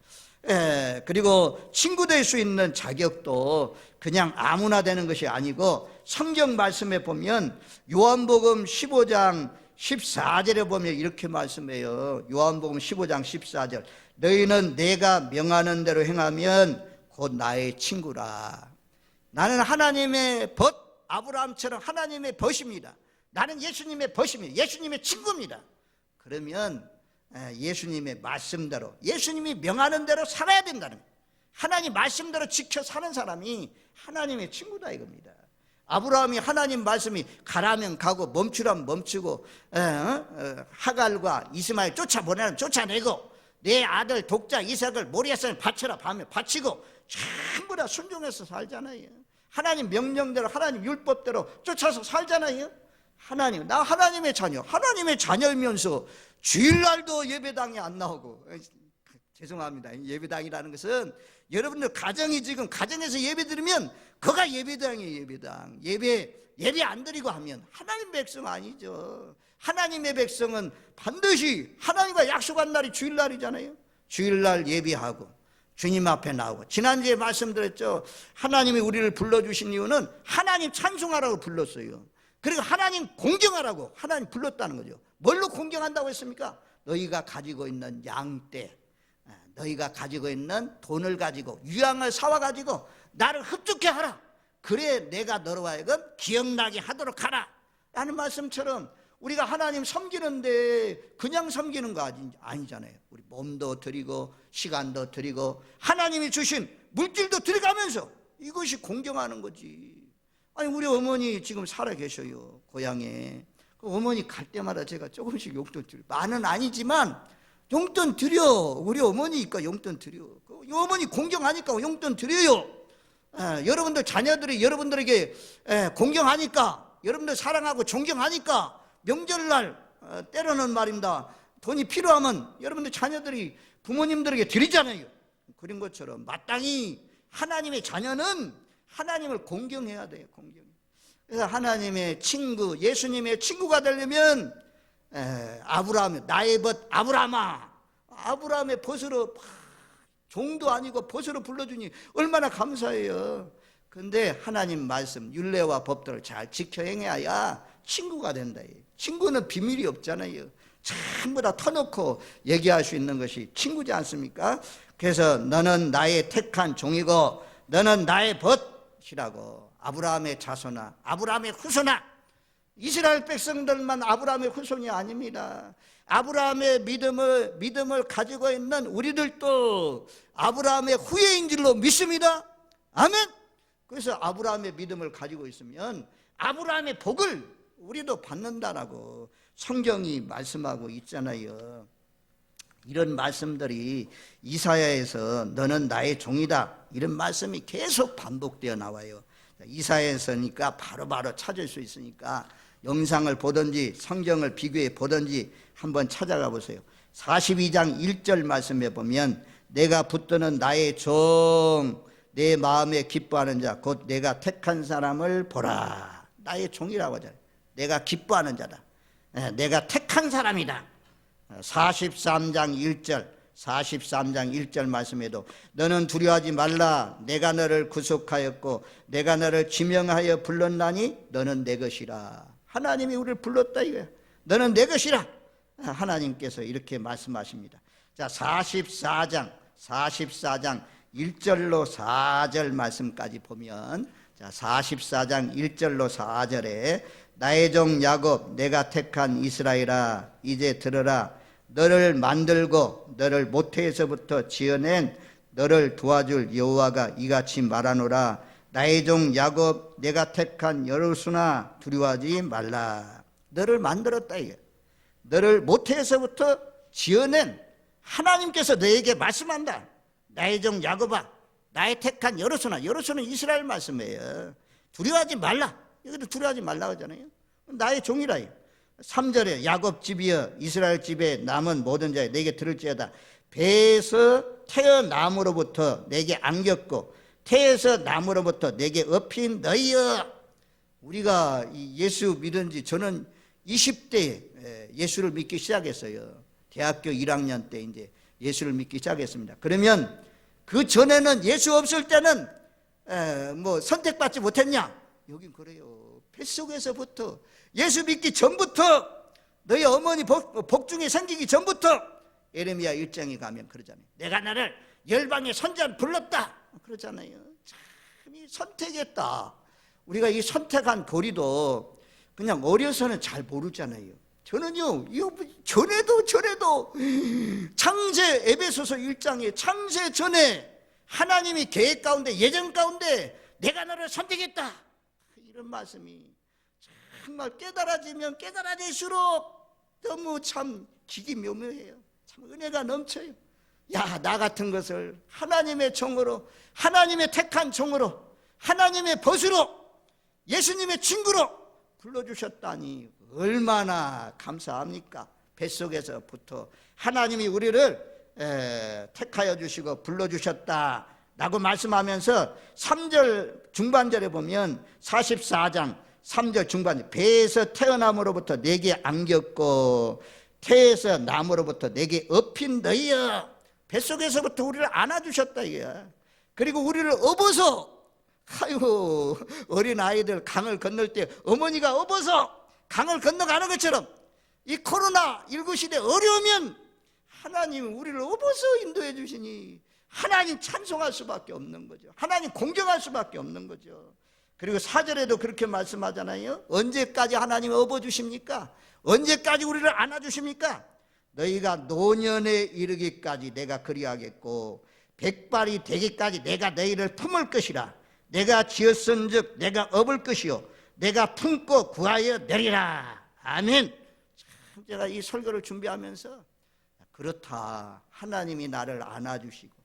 그리고 친구 될 수 있는 자격도 그냥 아무나 되는 것이 아니고 성경 말씀에 보면 요한복음 15장 14절에 보면 이렇게 말씀해요. 요한복음 15장 14절 너희는 내가 명하는 대로 행하면 곧 나의 친구라. 나는 하나님의 벗 아브라함처럼 하나님의 벗입니다. 나는 예수님의 벗입니다. 예수님의 친구입니다. 그러면 예수님의 말씀대로 예수님이 명하는 대로 살아야 된다는 거예요. 하나님 말씀대로 지켜 사는 사람이 하나님의 친구다 이겁니다. 아브라함이 하나님 말씀이 가라면 가고 멈추라면 멈추고 하갈과 이스마엘 쫓아보내면 쫓아내고 내 아들 독자 이삭을 모리아산에 바쳐라 하면 바치고 전부 다 순종해서 살잖아요. 하나님 명령대로 하나님 율법대로 쫓아서 살잖아요. 하나님 나 하나님의 자녀 하나님의 자녀이면서 주일날도 예배당에 안 나오고 죄송합니다. 예배당이라는 것은 여러분들 가정이 지금 가정에서 예배 드리면 그가 예배당이에요. 예배당 예배 안 드리고 하면 하나님 백성 아니죠. 하나님의 백성은 반드시 하나님과 약속한 날이 주일날이잖아요. 주일날 예배하고 주님 앞에 나오고 지난주에 말씀드렸죠. 하나님이 우리를 불러주신 이유는 하나님 찬송하라고 불렀어요. 그리고 하나님 공경하라고 하나님 불렀다는 거죠. 뭘로 공경한다고 했습니까? 너희가 가지고 있는 양떼 너희가 가지고 있는 돈을 가지고 유향을 사와가지고 나를 흡족해 하라. 그래 내가 너로 하여금 기억나게 하도록 하라 라는 말씀처럼 우리가 하나님 섬기는데 그냥 섬기는 거 아니잖아요. 우리 몸도 드리고 시간도 드리고 하나님이 주신 물질도 드려가면서 이것이 공경하는 거지. 아니 우리 어머니 지금 살아 계셔요. 고향에. 그 어머니 갈 때마다 제가 조금씩 용돈 드려. 많은 아니지만 용돈 드려. 우리 어머니니까 용돈 드려. 이 어머니 공경하니까 용돈 드려요. 여러분들 자녀들이 여러분들에게 공경하니까 여러분들 사랑하고 존경하니까 명절날 때로는 말입니다. 돈이 필요하면 여러분들 자녀들이 부모님들에게 드리잖아요. 그런 것처럼 마땅히 하나님의 자녀는 하나님을 공경해야 돼요. 공경. 그래서 하나님의 친구, 예수님의 친구가 되려면 아브라함, 나의 벗 아브라함아. 아브라함의 벗으로 종도 아니고 벗으로 불러주니 얼마나 감사해요. 근데 하나님 말씀, 율례와 법도를 잘 지켜 행해야 친구가 된다. 친구는 비밀이 없잖아요. 전부 다 터놓고 얘기할 수 있는 것이 친구지 않습니까? 그래서 너는 나의 택한 종이고 너는 나의 벗이라고. 아브라함의 자손아, 아브라함의 후손아. 이스라엘 백성들만 아브라함의 후손이 아닙니다. 아브라함의 믿음을 가지고 있는 우리들도 아브라함의 후예인 줄로 믿습니다. 아멘. 그래서 아브라함의 믿음을 가지고 있으면 아브라함의 복을 우리도 받는다라고 성경이 말씀하고 있잖아요. 이런 말씀들이 이사야에서 너는 나의 종이다 이런 말씀이 계속 반복되어 나와요. 이사야에서니까 바로바로 찾을 수 있으니까 영상을 보든지 성경을 비교해 보든지 한번 찾아가 보세요. 42장 1절 말씀에 보면 내가 붙드는 나의 종 내 마음에 기뻐하는 자 곧 내가 택한 사람을 보라. 나의 종이라고 하잖아요. 내가 기뻐하는 자다. 내가 택한 사람이다. 43장 1절 말씀에도 너는 두려워하지 말라. 내가 너를 구속하였고 내가 너를 지명하여 불렀나니 너는 내 것이라. 하나님이 우리를 불렀다 이거야. 너는 내 것이라. 하나님께서 이렇게 말씀하십니다. 자, 44장 1절로 4절 말씀까지 보면 자, 44장 1절로 4절에 나의 종 야곱 내가 택한 이스라엘아 이제 들으라 너를 만들고 너를 모태에서부터 지어낸 너를 도와줄 여호와가 이같이 말하노라 나의 종 야곱 내가 택한 여호수나 두려워하지 말라. 너를 만들었다 이게. 너를 모태에서부터 지어낸 하나님께서 너에게 말씀한다. 나의 종 야곱아 나의 택한 여호수나 여호수는 이스라엘 말씀이에요. 두려워하지 말라. 여기도 두려워하지 말라 하잖아요. 나의 종이라. 3절에 야곱 집이여 이스라엘 집에 남은 모든 자여 내게 들을지어다. 배에서 태어남으로부터 내게 안겼고 태에서 남으로부터 내게 업힌 너희여. 우리가 예수 믿은 지 저는 20대에 예수를 믿기 시작했어요. 대학교 1학년 때 이제 예수를 믿기 시작했습니다. 그러면 그 전에는 예수 없을 때는 뭐 선택받지 못했냐? 여긴 그래요. 뱃속에서부터 예수 믿기 전부터 너희 어머니 복중이 생기기 전부터 예레미야 1장에 가면 그러잖아요. 내가 나를 열방의 선지자로 불렀다 그러잖아요. 참 선택했다. 우리가 이 선택한 고리도 그냥 어려서는 잘 모르잖아요. 저는요 전에도 창세 에베소서 1장에 창세 전에 하나님이 계획 가운데 예정 가운데 내가 너를 선택했다 이런 말씀이 정말 깨달아지면 깨달아질수록 너무 참 기기묘묘해요. 참 은혜가 넘쳐요. 야, 나 같은 것을 하나님의 종으로 하나님의 택한 종으로 하나님의 벗으로 예수님의 친구로 불러주셨다니 얼마나 감사합니까? 뱃속에서부터 하나님이 우리를 택하여 주시고 불러주셨다 라고 말씀하면서 3절 중반절에 보면 44장 3절 중반 배에서 태어남으로부터 내게 안겼고 태에서 남으로부터 내게 업힌 너희여. 뱃속에서부터 우리를 안아주셨다 이거야. 그리고 우리를 업어서 아이고 어린 아이들 강을 건널 때 어머니가 업어서 강을 건너가는 것처럼 이 코로나19 시대 어려우면 하나님은 우리를 업어서 인도해 주시니 하나님 찬송할 수밖에 없는 거죠. 하나님 공경할 수밖에 없는 거죠. 그리고 4절에도 그렇게 말씀하잖아요. 언제까지 하나님 업어주십니까? 언제까지 우리를 안아주십니까? 너희가 노년에 이르기까지 내가 그리하겠고 백발이 되기까지 내가 너희를 품을 것이라. 내가 지었은즉 내가 업을 것이요 내가 품고 구하여 내리라. 아멘. 참 제가 이 설교를 준비하면서 그렇다. 하나님이 나를 안아주시고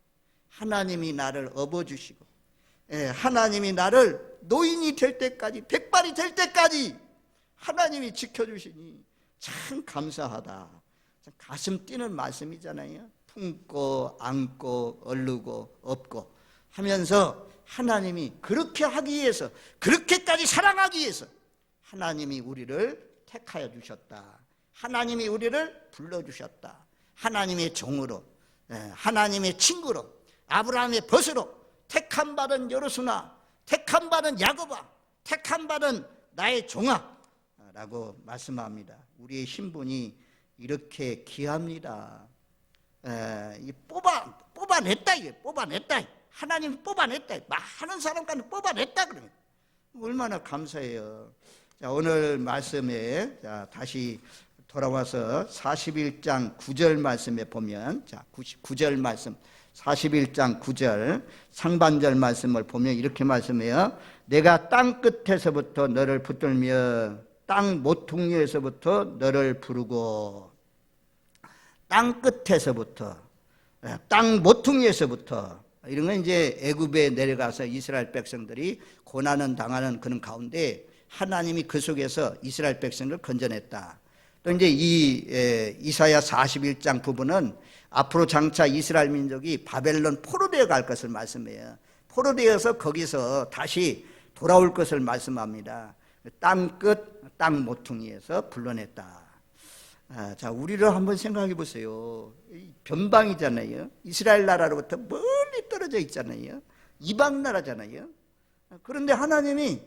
하나님이 나를 업어주시고 하나님이 나를 노인이 될 때까지 백발이 될 때까지 하나님이 지켜주시니 참 감사하다. 참 가슴 뛰는 말씀이잖아요. 품고 안고 얼르고 업고 하면서 하나님이 그렇게 하기 위해서 그렇게까지 사랑하기 위해서 하나님이 우리를 택하여 주셨다. 하나님이 우리를 불러주셨다. 하나님의 종으로 하나님의 친구로 아브라함의 벗으로 택함받은 여로수나 택함받은 야곱아 택함받은 나의 종아 라고 말씀합니다. 우리의 신분이 이렇게 귀합니다. 뽑아냈다 이게 뽑아냈다. 하나님 뽑아냈다. 많은 사람까지 뽑아냈다 그러면 얼마나 감사해요. 자, 오늘 말씀에 다시 돌아와서 41장 9절 말씀에 보면 9절 말씀 41장 9절 상반절 말씀을 보면 이렇게 말씀해요. 내가 땅 끝에서부터 너를 붙들며 땅 모퉁이에서부터 너를 부르고 땅 끝에서부터 땅 모퉁이에서부터 이런 건 이제 애굽에 내려가서 이스라엘 백성들이 고난을 당하는 그런 가운데 하나님이 그 속에서 이스라엘 백성을 건져냈다. 또 이제 이 이사야 41장 부분은 앞으로 장차 이스라엘 민족이 바벨론 포로되어 갈 것을 말씀해요. 포로되어서 거기서 다시 돌아올 것을 말씀합니다. 땅끝 땅 모퉁이에서 불러냈다. 자, 우리를 한번 생각해 보세요. 변방이잖아요. 이스라엘 나라로부터 멀리 떨어져 있잖아요. 이방 나라잖아요. 그런데 하나님이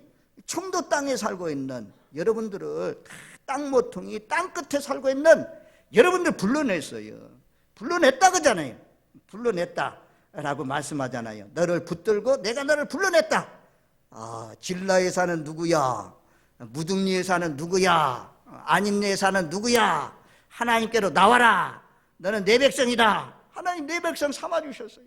청도 땅에 살고 있는 여러분들을 땅 모퉁이 땅 끝에 살고 있는 여러분들 불러냈어요. 불러냈다 그러잖아요. 불러냈다 라고 말씀하잖아요. 너를 붙들고 내가 너를 불러냈다. 진라에 사는 누구야? 무등리에 사는 누구야? 안인리에 사는 누구야? 하나님께로 나와라. 너는 내 백성이다. 하나님 내 백성 삼아주셨어요.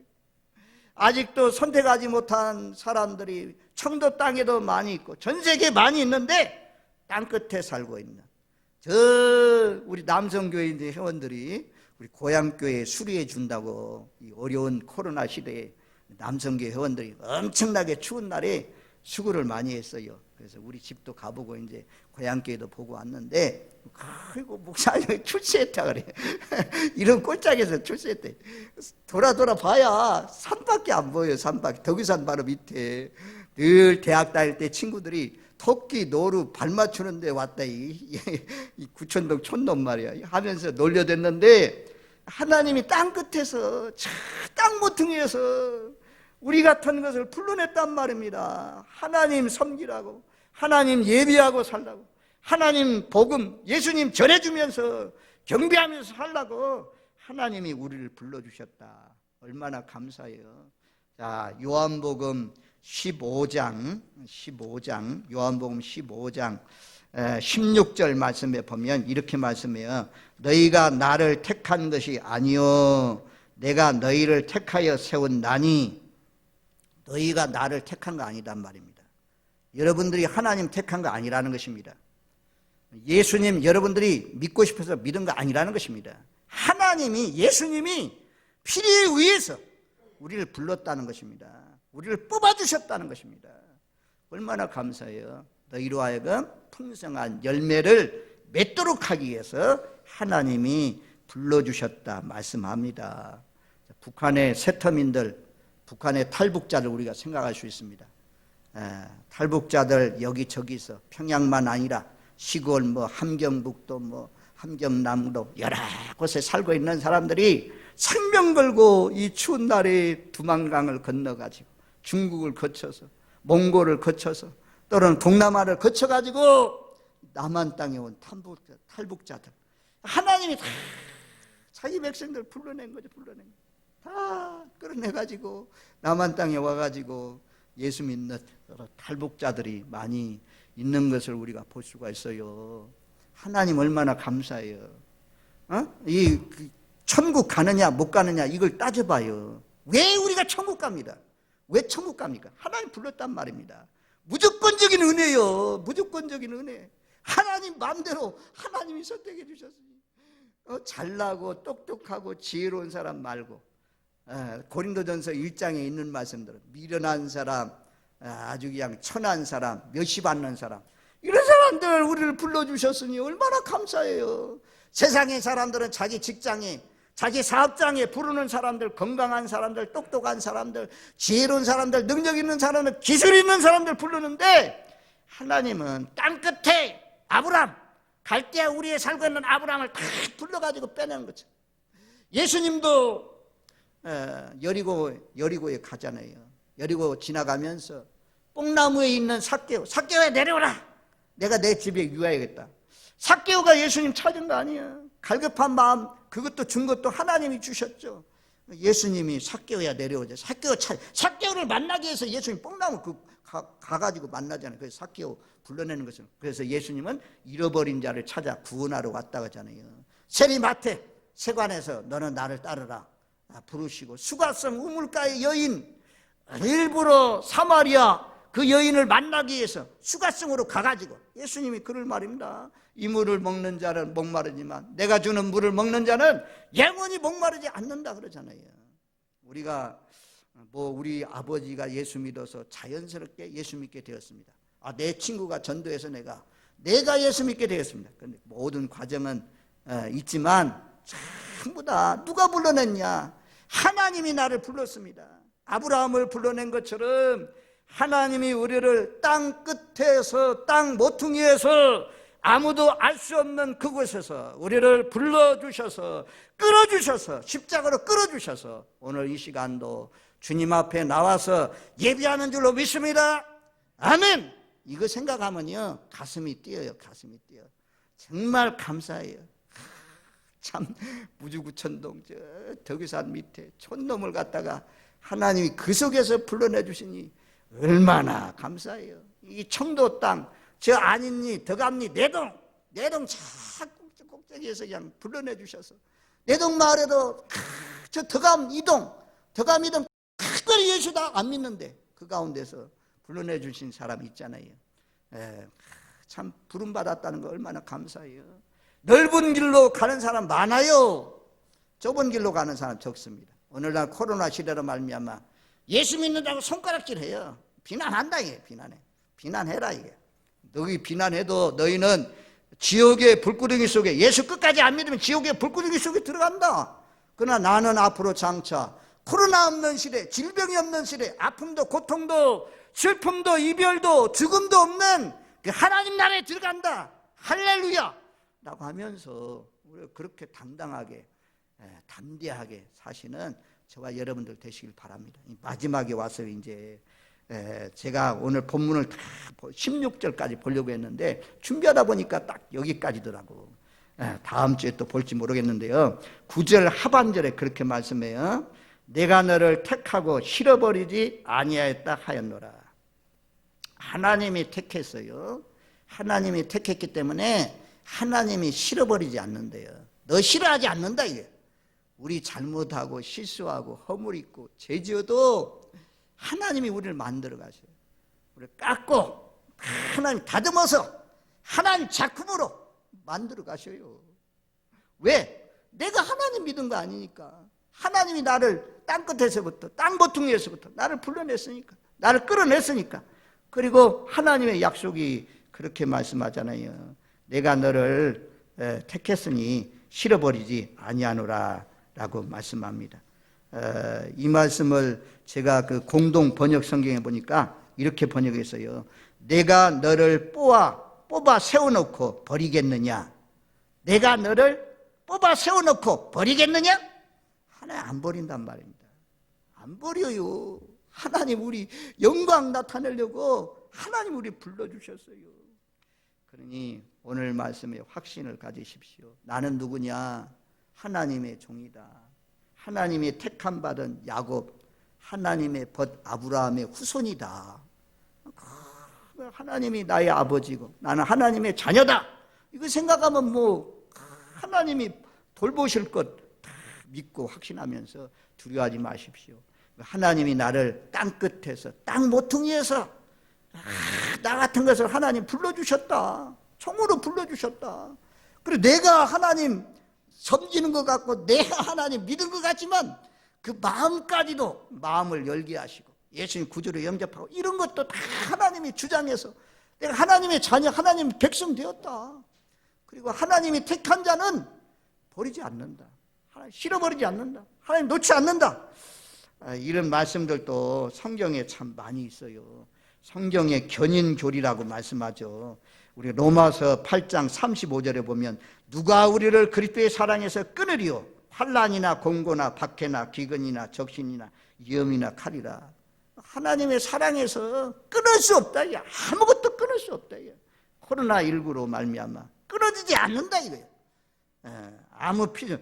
아직도 선택하지 못한 사람들이 청도 땅에도 많이 있고 전 세계에 많이 있는데 땅끝에 살고 있는 저 우리 남성교회 회원들이 우리 고향교회에 수리해 준다고 이 어려운 코로나 시대에 남성교회 회원들이 엄청나게 추운 날에 수고를 많이 했어요. 그래서 우리 집도 가보고 이제 고향교회도 보고 왔는데, 아이고 목사님이 출세했다 그래. 이런 꼴짝에서 출세했대. 돌아 봐야 산밖에 안 보여요. 산밖에. 덕유산 바로 밑에. 늘 대학 다닐 때 친구들이 토끼 노루 발 맞추는데 왔다 이 구천동 촌놈 말이야 하면서 놀려댔는데, 하나님이 땅 끝에서 땅 모퉁이에서 우리 같은 것을 불러냈단 말입니다. 하나님 섬기라고, 하나님 예비하고 살라고, 하나님 복음 예수님 전해주면서 경배하면서 살라고 하나님이 우리를 불러주셨다. 얼마나 감사해요. 자, 요한복음 15장 요한복음 15장 16절 말씀에 보면 이렇게 말씀해요. 너희가 나를 택한 것이 아니요 내가 너희를 택하여 세운 나니. 너희가 나를 택한 거 아니란 말입니다. 여러분들이 하나님 택한 거 아니라는 것입니다. 예수님 여러분들이 믿고 싶어서 믿은 거 아니라는 것입니다. 하나님이, 예수님이 필요에 의해서 우리를 불렀다는 것입니다. 우리를 뽑아주셨다는 것입니다. 얼마나 감사해요. 너희로 하여금 풍성한 열매를 맺도록 하기 위해서 하나님이 불러주셨다 말씀합니다. 북한의 세터민들, 북한의 탈북자들 우리가 생각할 수 있습니다. 탈북자들 여기저기서 평양만 아니라 시골 함경북도 함경남도 여러 곳에 살고 있는 사람들이 생명 걸고 이 추운 날에 두만강을 건너가지고 중국을 거쳐서 몽골을 거쳐서 또는 동남아를 거쳐가지고 남한 땅에 온 탈북자들, 하나님이 다 자기 백성들 불러낸 거죠. 다 끌어내가지고 남한 땅에 와가지고 예수 믿는 탈북자들이 많이 있는 것을 우리가 볼 수가 있어요. 하나님 얼마나 감사해요. 이 천국 가느냐 못 가느냐 이걸 따져봐요. 왜 우리가 천국 갑니다? 왜 천국 갑니까? 하나님 불렀단 말입니다. 무조건적인 은혜요. 무조건적인 은혜. 하나님 마음대로 하나님이 선택해 주셨어요. 잘나고 똑똑하고 지혜로운 사람 말고, 고린도전서 1장에 있는 말씀들은 미련한 사람, 아주 그냥 천한 사람, 멸시받는 사람, 이런 사람들 우리를 불러주셨으니 얼마나 감사해요. 세상의 사람들은 자기 직장에, 자기 사업장에 부르는 사람들, 건강한 사람들, 똑똑한 사람들, 지혜로운 사람들, 능력 있는 사람들, 기술 있는 사람들 부르는데, 하나님은 땅끝에 아브람, 갈대아 우리에 살고 있는 아브람을 다 불러가지고 빼내는 거죠. 예수님도 여리고에 가잖아요. 여리고 지나가면서 뽕나무에 있는 삭개오야 내려오라. 내가 내 집에 유하야겠다. 삭개오가 예수님 찾은 거 아니에요. 갈급한 마음, 그것도 준 것도 하나님이 주셨죠. 예수님이 삭개오야 내려오자. 삭개오를 만나기 위해서 예수님 뽕나무 가가지고 만나잖아요. 그래서 삭개오 불러내는 것은. 그래서 예수님은 잃어버린 자를 찾아 구원하러 왔다 하잖아요. 세리마테 세관에서 너는 나를 따르라 부르시고, 수가성 우물가의 여인, 일부러 사마리아 그 여인을 만나기 위해서 수가성으로 가가지고 예수님이 그럴 말입니다. 이 물을 먹는 자는 목마르지만 내가 주는 물을 먹는 자는 영원히 목마르지 않는다 그러잖아요. 우리가 우리 아버지가 예수 믿어서 자연스럽게 예수 믿게 되었습니다. 내 친구가 전도해서 내가 예수 믿게 되었습니다. 그런데 모든 과정은 있지만 전부 다 누가 불러냈냐? 하나님이 나를 불렀습니다. 아브라함을 불러낸 것처럼 하나님이 우리를 땅 끝에서, 땅 모퉁이에서, 아무도 알 수 없는 그곳에서 우리를 불러주셔서, 끌어주셔서, 십자가로 끌어주셔서 오늘 이 시간도 주님 앞에 나와서 예배하는 줄로 믿습니다. 아멘. 이거 생각하면요 가슴이 뛰어요. 가슴이 뛰어. 정말 감사해요. 참 무주구천동 저 덕유산 밑에 촌놈을 갖다가 하나님이 그 속에서 불러내 주시니 얼마나 감사해요. 이 청도 땅, 저 안인리, 덕암리, 내동 저 꼭대기에서 그냥 불러내 주셔서 내동 마을에도 저 덕암 이동 특별히 예수 다 안 믿는데 그 가운데서 불러내 주신 사람 있잖아요. 참 부름 받았다는 거 얼마나 감사해요. 넓은 길로 가는 사람 많아요. 좁은 길로 가는 사람 적습니다. 오늘날 코로나 시대로 말미암아 예수 믿는다고 손가락질해요. 비난한다 이게. 비난해라 이게. 너희 비난해도 너희는 지옥의 불구덩이 속에, 예수 끝까지 안 믿으면 지옥의 불구덩이 속에 들어간다. 그러나 나는 앞으로 장차 코로나 없는 시대, 질병이 없는 시대, 아픔도 고통도 슬픔도 이별도 죽음도 없는 그 하나님 나라에 들어간다. 할렐루야 라고 하면서 우리가 그렇게 당당하게 담대하게 사시는 저와 여러분들 되시길 바랍니다. 마지막에 와서 이제 제가 오늘 본문을 다 16절까지 보려고 했는데 준비하다 보니까 딱 여기까지더라고. 다음 주에 또 볼지 모르겠는데요. 9절 하반절에 그렇게 말씀해요. 내가 너를 택하고 실어버리지 아니하였다 하였노라. 하나님이 택했어요. 하나님이 택했기 때문에 하나님이 실어버리지 않는데요. 너 싫어하지 않는다 이게. 우리 잘못하고 실수하고 허물 있고 죄 지어도 하나님이 우리를 만들어 가셔요. 우리를 깎고 하나님 다듬어서 하나님 작품으로 만들어 가셔요. 왜? 내가 하나님 믿은 거 아니니까. 하나님이 나를 땅끝에서부터 땅보퉁이에서부터 나를 불러냈으니까, 나를 끌어냈으니까. 그리고 하나님의 약속이 그렇게 말씀하잖아요. 내가 너를 택했으니 실어버리지 아니하노라 라고 말씀합니다. 이 말씀을 제가 그 공동 번역 성경에 보니까 이렇게 번역했어요. 내가 너를 뽑아 세워놓고 버리겠느냐? 내가 너를 뽑아 세워놓고 버리겠느냐? 하나님 안 버린단 말입니다. 안 버려요. 하나님 우리 영광 나타내려고 하나님 우리 불러주셨어요. 그러니 오늘 말씀에 확신을 가지십시오. 나는 누구냐? 하나님의 종이다. 하나님이 택함 받은 야곱, 하나님의 벗 아브라함의 후손이다. 하나님이 나의 아버지고 나는 하나님의 자녀다. 이거 생각하면 뭐 하나님이 돌보실 것 다 믿고 확신하면서 두려워하지 마십시오. 하나님이 나를 땅끝에서 땅 모퉁이에서 나 같은 것을 하나님 불러주셨다. 총으로 불러주셨다. 그리고 내가 하나님 섬기는 것 같고 내가 하나님 믿은 것 같지만 그 마음까지도 마음을 열게 하시고 예수님 구주로 영접하고 이런 것도 다 하나님이 주장해서 내가 하나님의 자녀, 하나님의 백성 되었다. 그리고 하나님이 택한 자는 버리지 않는다. 하나님 실어버리지 않는다. 하나님 놓지 않는다. 이런 말씀들도 성경에 참 많이 있어요. 성경의 견인교리라고 말씀하죠. 우리 로마서 8장 35절에 보면 누가 우리를 그리스도의 사랑에서 끊으리요? 환난이나 공고나 박해나 기근이나 적신이나 위험이나 칼이라. 하나님의 사랑에서 끊을 수 없다. 아무것도 끊을 수 없다. 코로나19로 말미암아 끊어지지 않는다 이거예요. 아무 피조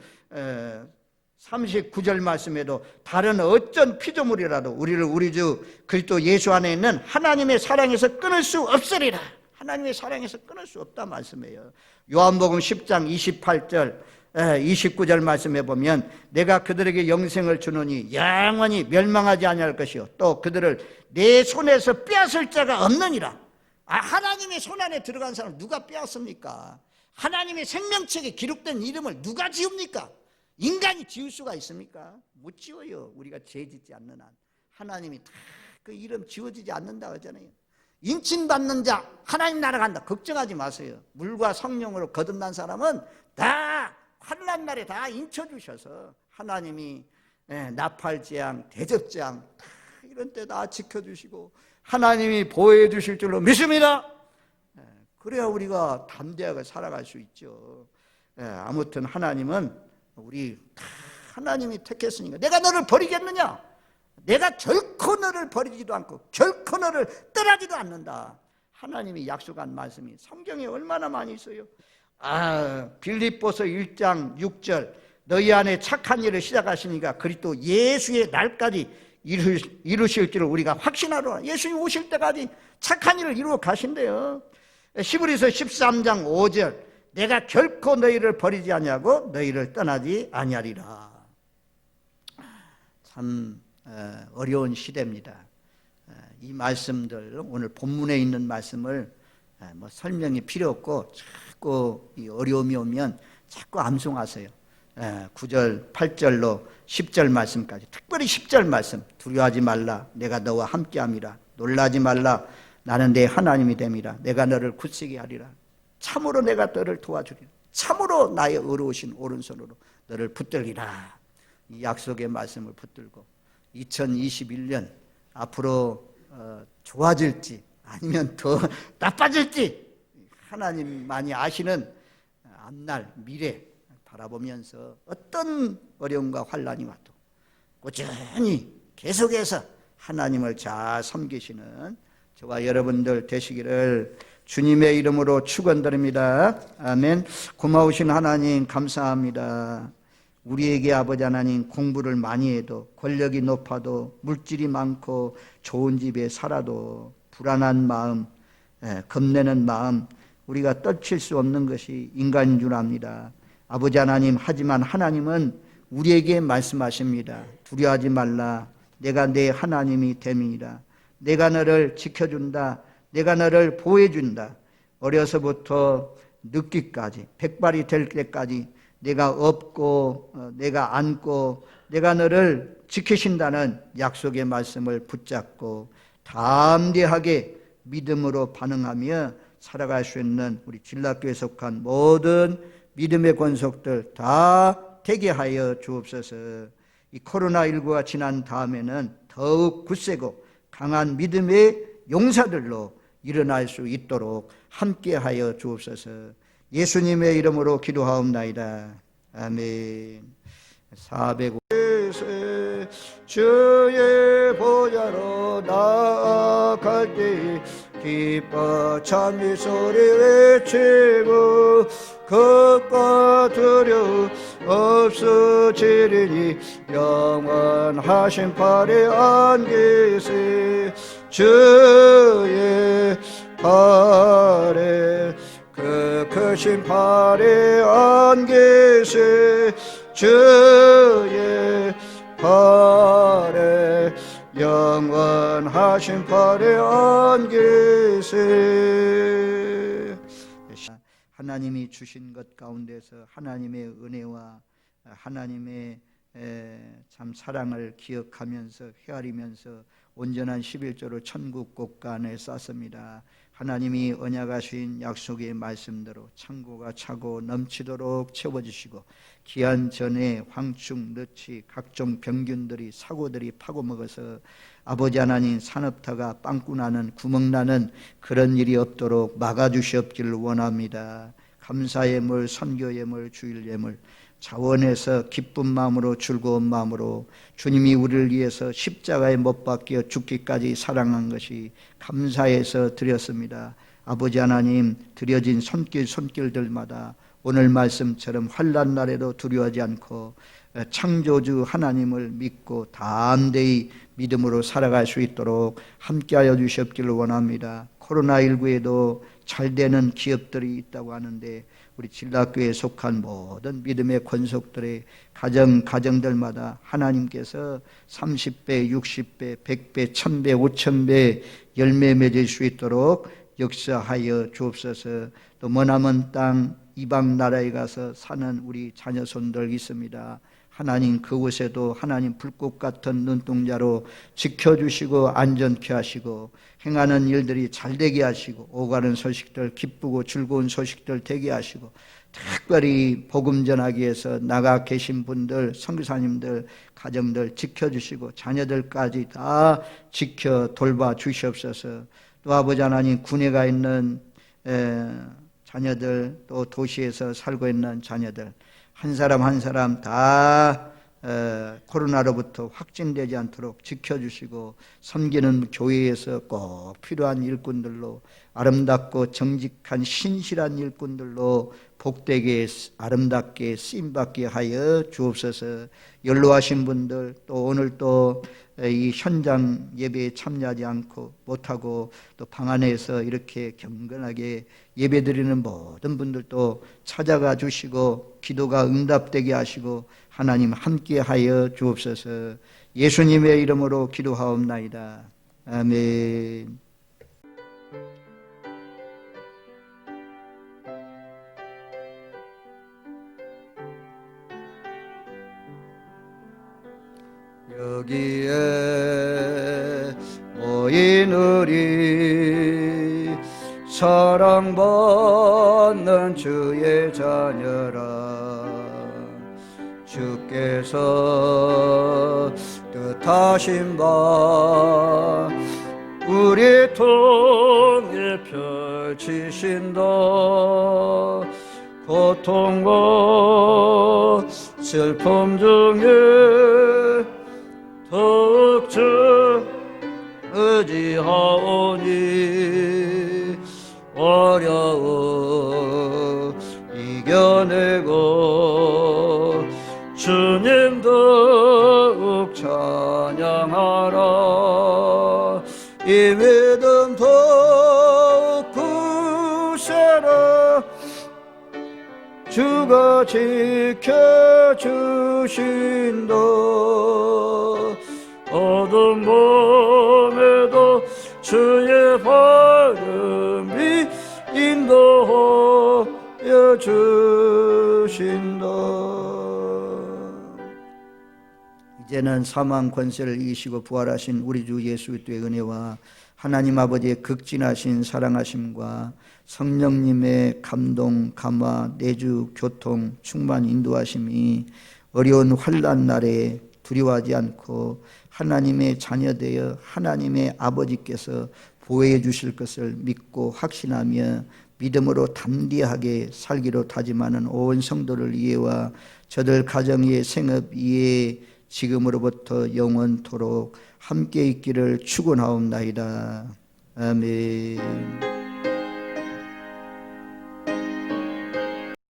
39절 말씀에도 다른 어떤 피조물이라도 우리를 우리 주 그리스도 예수 안에 있는 하나님의 사랑에서 끊을 수 없으리라. 하나님의 사랑에서 끊을 수 없다 말씀이에요. 요한복음 10장 28절 29절 말씀해 보면 내가 그들에게 영생을 주노니 영원히 멸망하지 아니할 것이요 또 그들을 내 손에서 빼앗을 자가 없느니라. 하나님의 손 안에 들어간 사람 누가 빼앗습니까? 하나님의 생명책에 기록된 이름을 누가 지웁니까? 인간이 지울 수가 있습니까? 못 지워요. 우리가 죄 짓지 않는 한. 하나님이 다 그 이름 지워지지 않는다고 하잖아요. 인침받는 자 하나님 나라 간다. 걱정하지 마세요. 물과 성령으로 거듭난 사람은 다 환난 날에 다 인쳐주셔서 하나님이 나팔재앙, 대접재앙 다 이런 때 다 지켜주시고 하나님이 보호해 주실 줄로 믿습니다. 그래야 우리가 담대하게 살아갈 수 있죠. 아무튼 하나님은 우리 다 하나님이 택했으니까 내가 너를 버리겠느냐? 내가 결코 너를 버리지도 않고 결코 너를 떠나지도 않는다. 하나님이 약속한 말씀이 성경에 얼마나 많이 있어요. 빌립보서 1장 6절 너희 안에 착한 일을 시작하시니까 그리스도 예수의 날까지 이루실 줄을 우리가 확신하노라. 예수님 오실 때까지 착한 일을 이루어 가신대요. 히브리서 13장 5절, 내가 결코 너희를 버리지 아니하고 너희를 떠나지 아니하리라. 참 어려운 시대입니다. 이 말씀들, 오늘 본문에 있는 말씀을 뭐 설명이 필요 없고 자꾸 이 어려움이 오면 자꾸 암송하세요. 9절, 8절로 10절 말씀까지, 특별히 10절 말씀, 두려워하지 말라, 내가 너와 함께함이라. 놀라지 말라, 나는 내 하나님이 됨이라. 내가 너를 굳세게 하리라. 참으로 내가 너를 도와주리라. 참으로 나의 의로우신 오른손으로 너를 붙들리라. 이 약속의 말씀을 붙들고 2021년 앞으로 좋아질지 아니면 더 나빠질지 하나님만이 아시는 앞날 미래 바라보면서 어떤 어려움과 환난이 와도 꾸준히 계속해서 하나님을 잘 섬기시는 저와 여러분들 되시기를 주님의 이름으로 축원드립니다. 아멘. 고마우신 하나님 감사합니다. 우리에게 아버지 하나님, 공부를 많이 해도, 권력이 높아도, 물질이 많고 좋은 집에 살아도 불안한 마음, 겁내는 마음, 우리가 떨칠 수 없는 것이 인간인 줄 압니다. 아버지 하나님, 하지만 하나님은 우리에게 말씀하십니다. 두려워하지 말라, 내가 내 하나님이 됨이니라. 내가 너를 지켜준다. 내가 너를 보호해준다. 어려서부터 늙기까지, 백발이 될 때까지 내가 업고 내가 안고 내가 너를 지키신다는 약속의 말씀을 붙잡고 담대하게 믿음으로 반응하며 살아갈 수 있는 우리 진락교회에 속한 모든 믿음의 권속들 다 되게 하여 주옵소서. 이 코로나19가 지난 다음에는 더욱 굳세고 강한 믿음의 용사들로 일어날 수 있도록 함께하여 주옵소서. 예수님의 이름으로 기도하옵나이다. 아멘. 400 주의 보좌로 나아갈 때 기뻐 찬미 소리 외치고 겁과 두려움 없어지리니 영원하신 팔에 안기세. 주의 팔에 그 크신 팔에 안기세. 주의 팔에 영원하신 팔에 안기세. 하나님이 주신 것 가운데서 하나님의 은혜와 하나님의 참 사랑을 기억하면서 헤아리면서 온전한 11조를 천국 곳간에 쌌습니다. 하나님이 언약하신 약속의 말씀대로 창고가 차고 넘치도록 채워주시고 기한 전에 황충, 너치, 각종 병균들이 사고들이 파고먹어서 아버지 하나님 산업타가 빵꾸나는 구멍나는 그런 일이 없도록 막아주시옵기를 원합니다. 감사의 물, 선교의 물, 주일 예물 자원해서 기쁜 마음으로 즐거운 마음으로 주님이 우리를 위해서 십자가에 못 박혀 죽기까지 사랑한 것이 감사해서 드렸습니다. 아버지 하나님, 드려진 손길들마다 오늘 말씀처럼 환난 날에도 두려워하지 않고 창조주 하나님을 믿고 담대히 믿음으로 살아갈 수 있도록 함께하여 주시옵기를 원합니다. 코로나19에도 잘 되는 기업들이 있다고 하는데 우리 진락교회에 속한 모든 믿음의 권속들의 가정들마다 하나님께서 30배, 60배, 100배, 1000배, 5000배 열매 맺을 수 있도록 역사하여 주옵소서. 또 머나먼 땅 이방 나라에 가서 사는 우리 자녀손들 있습니다. 하나님 그곳에도 하나님 불꽃 같은 눈동자로 지켜주시고 안전케 하시고 행하는 일들이 잘되게 하시고 오가는 소식들 기쁘고 즐거운 소식들 되게 하시고 특별히 복음 전하기 위해서 나가 계신 분들 선교사님들 가정들 지켜주시고 자녀들까지 다 지켜 돌봐 주시옵소서. 또 아버지 하나님 군에 가 있는 자녀들 또 도시에서 살고 있는 자녀들 한 사람 한 사람 다 코로나로부터 확진되지 않도록 지켜주시고 섬기는 교회에서 꼭 필요한 일꾼들로 아름답고 정직한 신실한 일꾼들로 복되게 아름답게 쓰임받게 하여 주옵소서. 연로하신 분들, 또 오늘 또 이 현장 예배에 참여하지 않고 못하고 또 방 안에서 이렇게 경건하게 예배드리는 모든 분들도 찾아가 주시고 기도가 응답되게 하시고 하나님 함께 하여 주옵소서. 예수님의 이름으로 기도하옵나이다. 아멘. 여기에 모인 우리 사랑받는 주의 자녀라. 주께서 뜻하신 바 우리 통해 펼치신다. 고통과 슬픔 중에 더욱 주 의지하오니 어려움 이겨내고 주님 더욱 찬양하라. 이 믿음 더욱 굳세라. 주가 지켜주신다. 어두운 밤에도 주의 발음이 인도하여 주신다. 이제는 사망 권세를 이기시고 부활하신 우리 주 예수 그리스도의 은혜와 하나님 아버지의 극진하신 사랑하심과 성령님의 감동, 감화, 내주, 교통, 충만 인도하심이 어려운 환난 날에 두려워하지 않고 하나님의 자녀되어 하나님의 아버지께서 보호해 주실 것을 믿고 확신하며 믿음으로 담대하게 살기로 다짐하는 온 성도를 위해와 저들 가정의 생업 위에 지금으로부터 영원토록 함께 있기를 축원하옵나이다. 아멘.